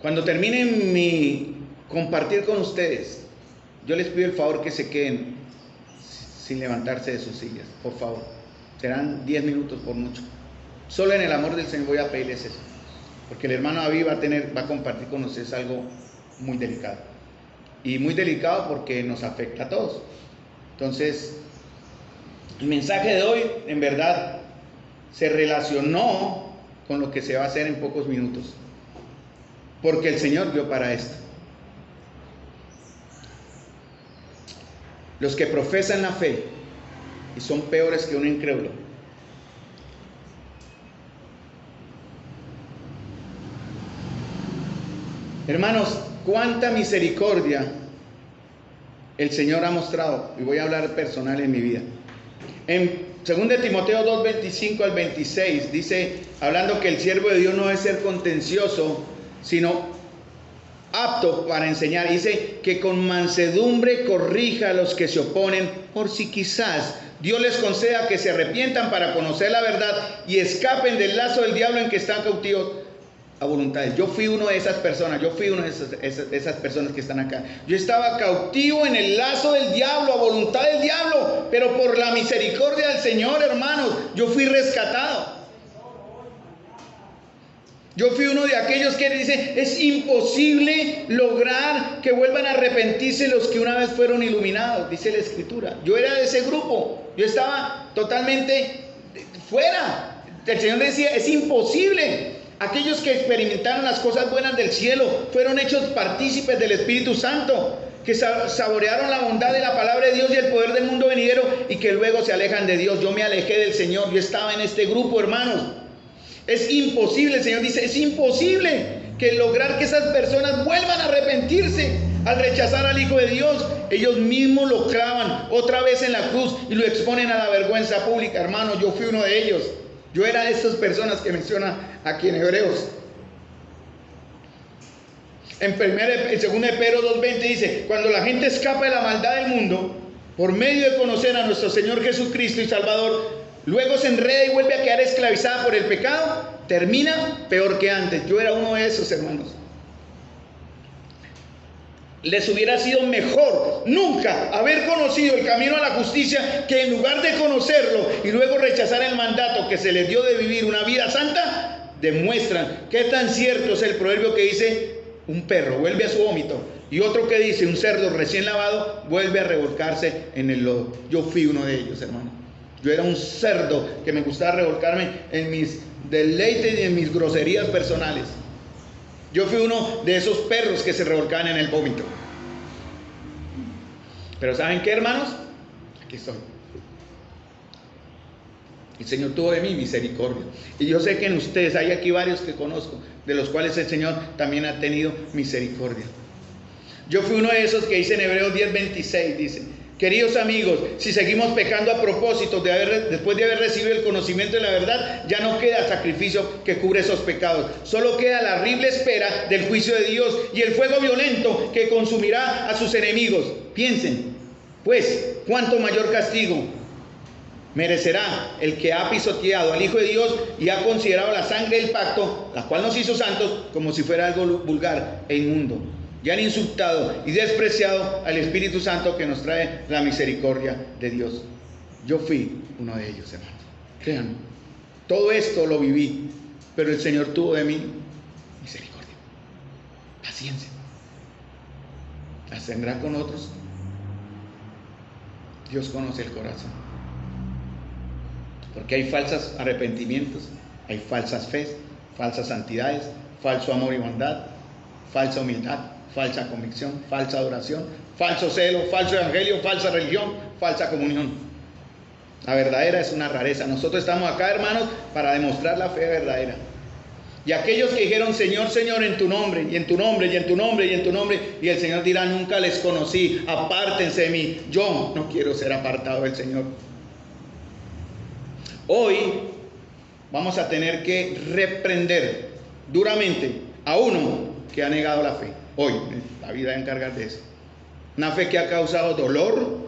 S1: Cuando termine mi compartir con ustedes, yo les pido el favor que se queden sin levantarse de sus sillas, por favor. Serán 10 minutos por mucho. Solo en el amor del Señor voy a pedirles eso, porque el hermano David va a compartir con ustedes algo muy delicado. Y muy delicado porque nos afecta a todos. Entonces, el mensaje de hoy, en verdad, se relacionó con lo que se va a hacer en pocos minutos. Porque el Señor vio para esto. Los que profesan la fe y son peores que un incrédulo. Hermanos, cuánta misericordia el Señor ha mostrado. Y voy a hablar personal en mi vida. En 2 Timoteo 2:25 al 26 dice, hablando que el siervo de Dios no debe ser contencioso, sino apto para enseñar. Dice que con mansedumbre corrija a los que se oponen, por si quizás Dios les conceda que se arrepientan para conocer la verdad y escapen del lazo del diablo en que están cautivos a voluntades. Yo fui uno de esas personas, esas personas que están acá. Yo estaba cautivo en el lazo del diablo, a voluntad del diablo, pero por la misericordia del Señor, hermanos, yo fui rescatado. Yo fui uno de aquellos que dicen, es imposible lograr que vuelvan a arrepentirse los que una vez fueron iluminados, dice la Escritura. Yo era de ese grupo, yo estaba totalmente fuera. El Señor decía, es imposible. Aquellos que experimentaron las cosas buenas del cielo, fueron hechos partícipes del Espíritu Santo, que saborearon la bondad de la palabra de Dios y el poder del mundo venidero, y que luego se alejan de Dios. Yo me alejé del Señor, yo estaba en este grupo, hermanos. Es imposible, el Señor dice, es imposible que lograr que esas personas vuelvan a arrepentirse. Al rechazar al Hijo de Dios, ellos mismos lo clavan otra vez en la cruz y lo exponen a la vergüenza pública. Hermano, yo fui uno de ellos. Yo era de estas personas que menciona aquí en Hebreos. En 2 de Pedro 2:20 dice: cuando la gente escapa de la maldad del mundo, por medio de conocer a nuestro Señor Jesucristo y Salvador, luego se enreda y vuelve a quedar esclavizada por el pecado, termina peor que antes. Yo era uno de esos, hermanos. Les hubiera sido mejor nunca haber conocido el camino a la justicia, que en lugar de conocerlo y luego rechazar el mandato que se les dio de vivir una vida santa, demuestran qué tan cierto es el proverbio que dice: un perro vuelve a su vómito, y otro que dice: un cerdo recién lavado vuelve a revolcarse en el lodo. Yo fui uno de ellos, hermano. Yo era un cerdo que me gustaba revolcarme en mis deleites y en mis groserías personales. Yo fui uno de esos perros que se revolcaban en el vómito. Pero ¿saben qué, hermanos? Aquí estoy. El Señor tuvo de mí misericordia. Y yo sé que en ustedes hay aquí varios que conozco, de los cuales el Señor también ha tenido misericordia. Yo fui uno de esos que dice en Hebreos 10:26, dice: queridos amigos, si seguimos pecando a propósito después de haber recibido el conocimiento de la verdad, ya no queda sacrificio que cubre esos pecados. Solo queda la horrible espera del juicio de Dios y el fuego violento que consumirá a sus enemigos. Piensen, pues, cuánto mayor castigo merecerá el que ha pisoteado al Hijo de Dios y ha considerado la sangre del pacto, la cual nos hizo santos, como si fuera algo vulgar e inmundo. Y han insultado y despreciado al Espíritu Santo que nos trae la misericordia de Dios. Yo fui uno de ellos, hermanos. Créanme, todo esto lo viví, pero el Señor tuvo de mí misericordia, paciencia. ¿Las tendrá con otros? Dios conoce el corazón. Porque hay falsos arrepentimientos, hay falsas fe, falsas santidades, falso amor y bondad, falsa humildad, falsa convicción, falsa adoración, falso celo, falso evangelio, falsa religión, falsa comunión. La verdadera es una rareza. Nosotros estamos acá, hermanos, para demostrar la fe verdadera. Y aquellos que dijeron: Señor, Señor, en tu nombre, y en tu nombre, y en tu nombre, y en tu nombre, y el Señor dirá: nunca les conocí, apártense de mí. Yo no quiero ser apartado del Señor. Hoy vamos a tener que reprender duramente a uno que ha negado la fe. Hoy, la vida va a encargar de eso. Una fe que ha causado dolor,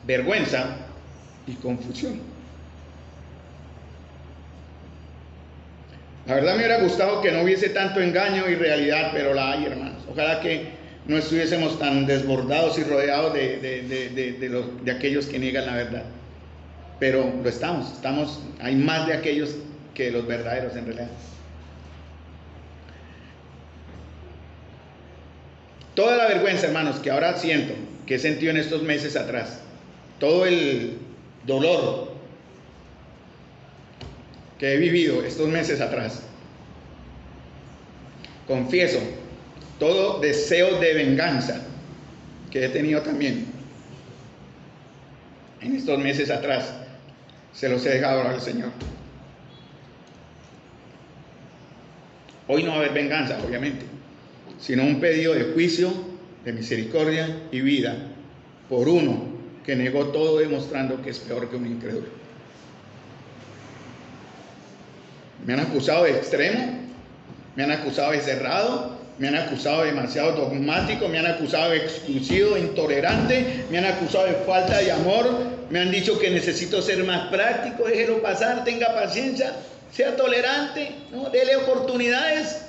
S1: vergüenza y confusión. La verdad me hubiera gustado que no hubiese tanto engaño y realidad, pero la hay, hermanos. Ojalá que no estuviésemos tan desbordados y rodeados de aquellos que niegan la verdad. Pero lo estamos, hay más de aquellos que los verdaderos en realidad. Toda la vergüenza, hermanos, que ahora siento, que he sentido en estos meses atrás, todo el dolor que he vivido estos meses atrás, confieso, todo deseo de venganza que he tenido también en estos meses atrás, se los he dejado al Señor. Hoy no va a haber venganza, obviamente, sino un pedido de juicio, de misericordia y vida por uno que negó todo, demostrando que es peor que un incrédulo. Me han acusado de extremo, me han acusado de cerrado, me han acusado de demasiado dogmático, me han acusado de exclusivo, de intolerante, me han acusado de falta de amor, me han dicho que necesito ser más práctico, déjelo pasar, tenga paciencia, sea tolerante, ¿no? Dele oportunidades.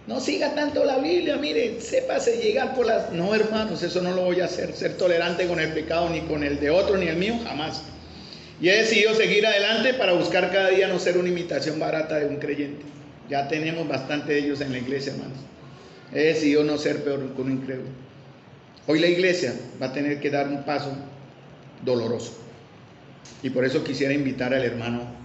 S1: No siga tanto la Biblia, mire, sépase llegar por las... No, hermanos, eso no lo voy a hacer, ser tolerante con el pecado, ni con el de otro, ni el mío, jamás. Y he decidido seguir adelante para buscar cada día no ser una imitación barata de un creyente. Ya tenemos bastante de ellos en la iglesia, hermanos. He decidido no ser peor que un incrédulo. Hoy la iglesia va a tener que dar un paso doloroso. Y por eso quisiera invitar al hermano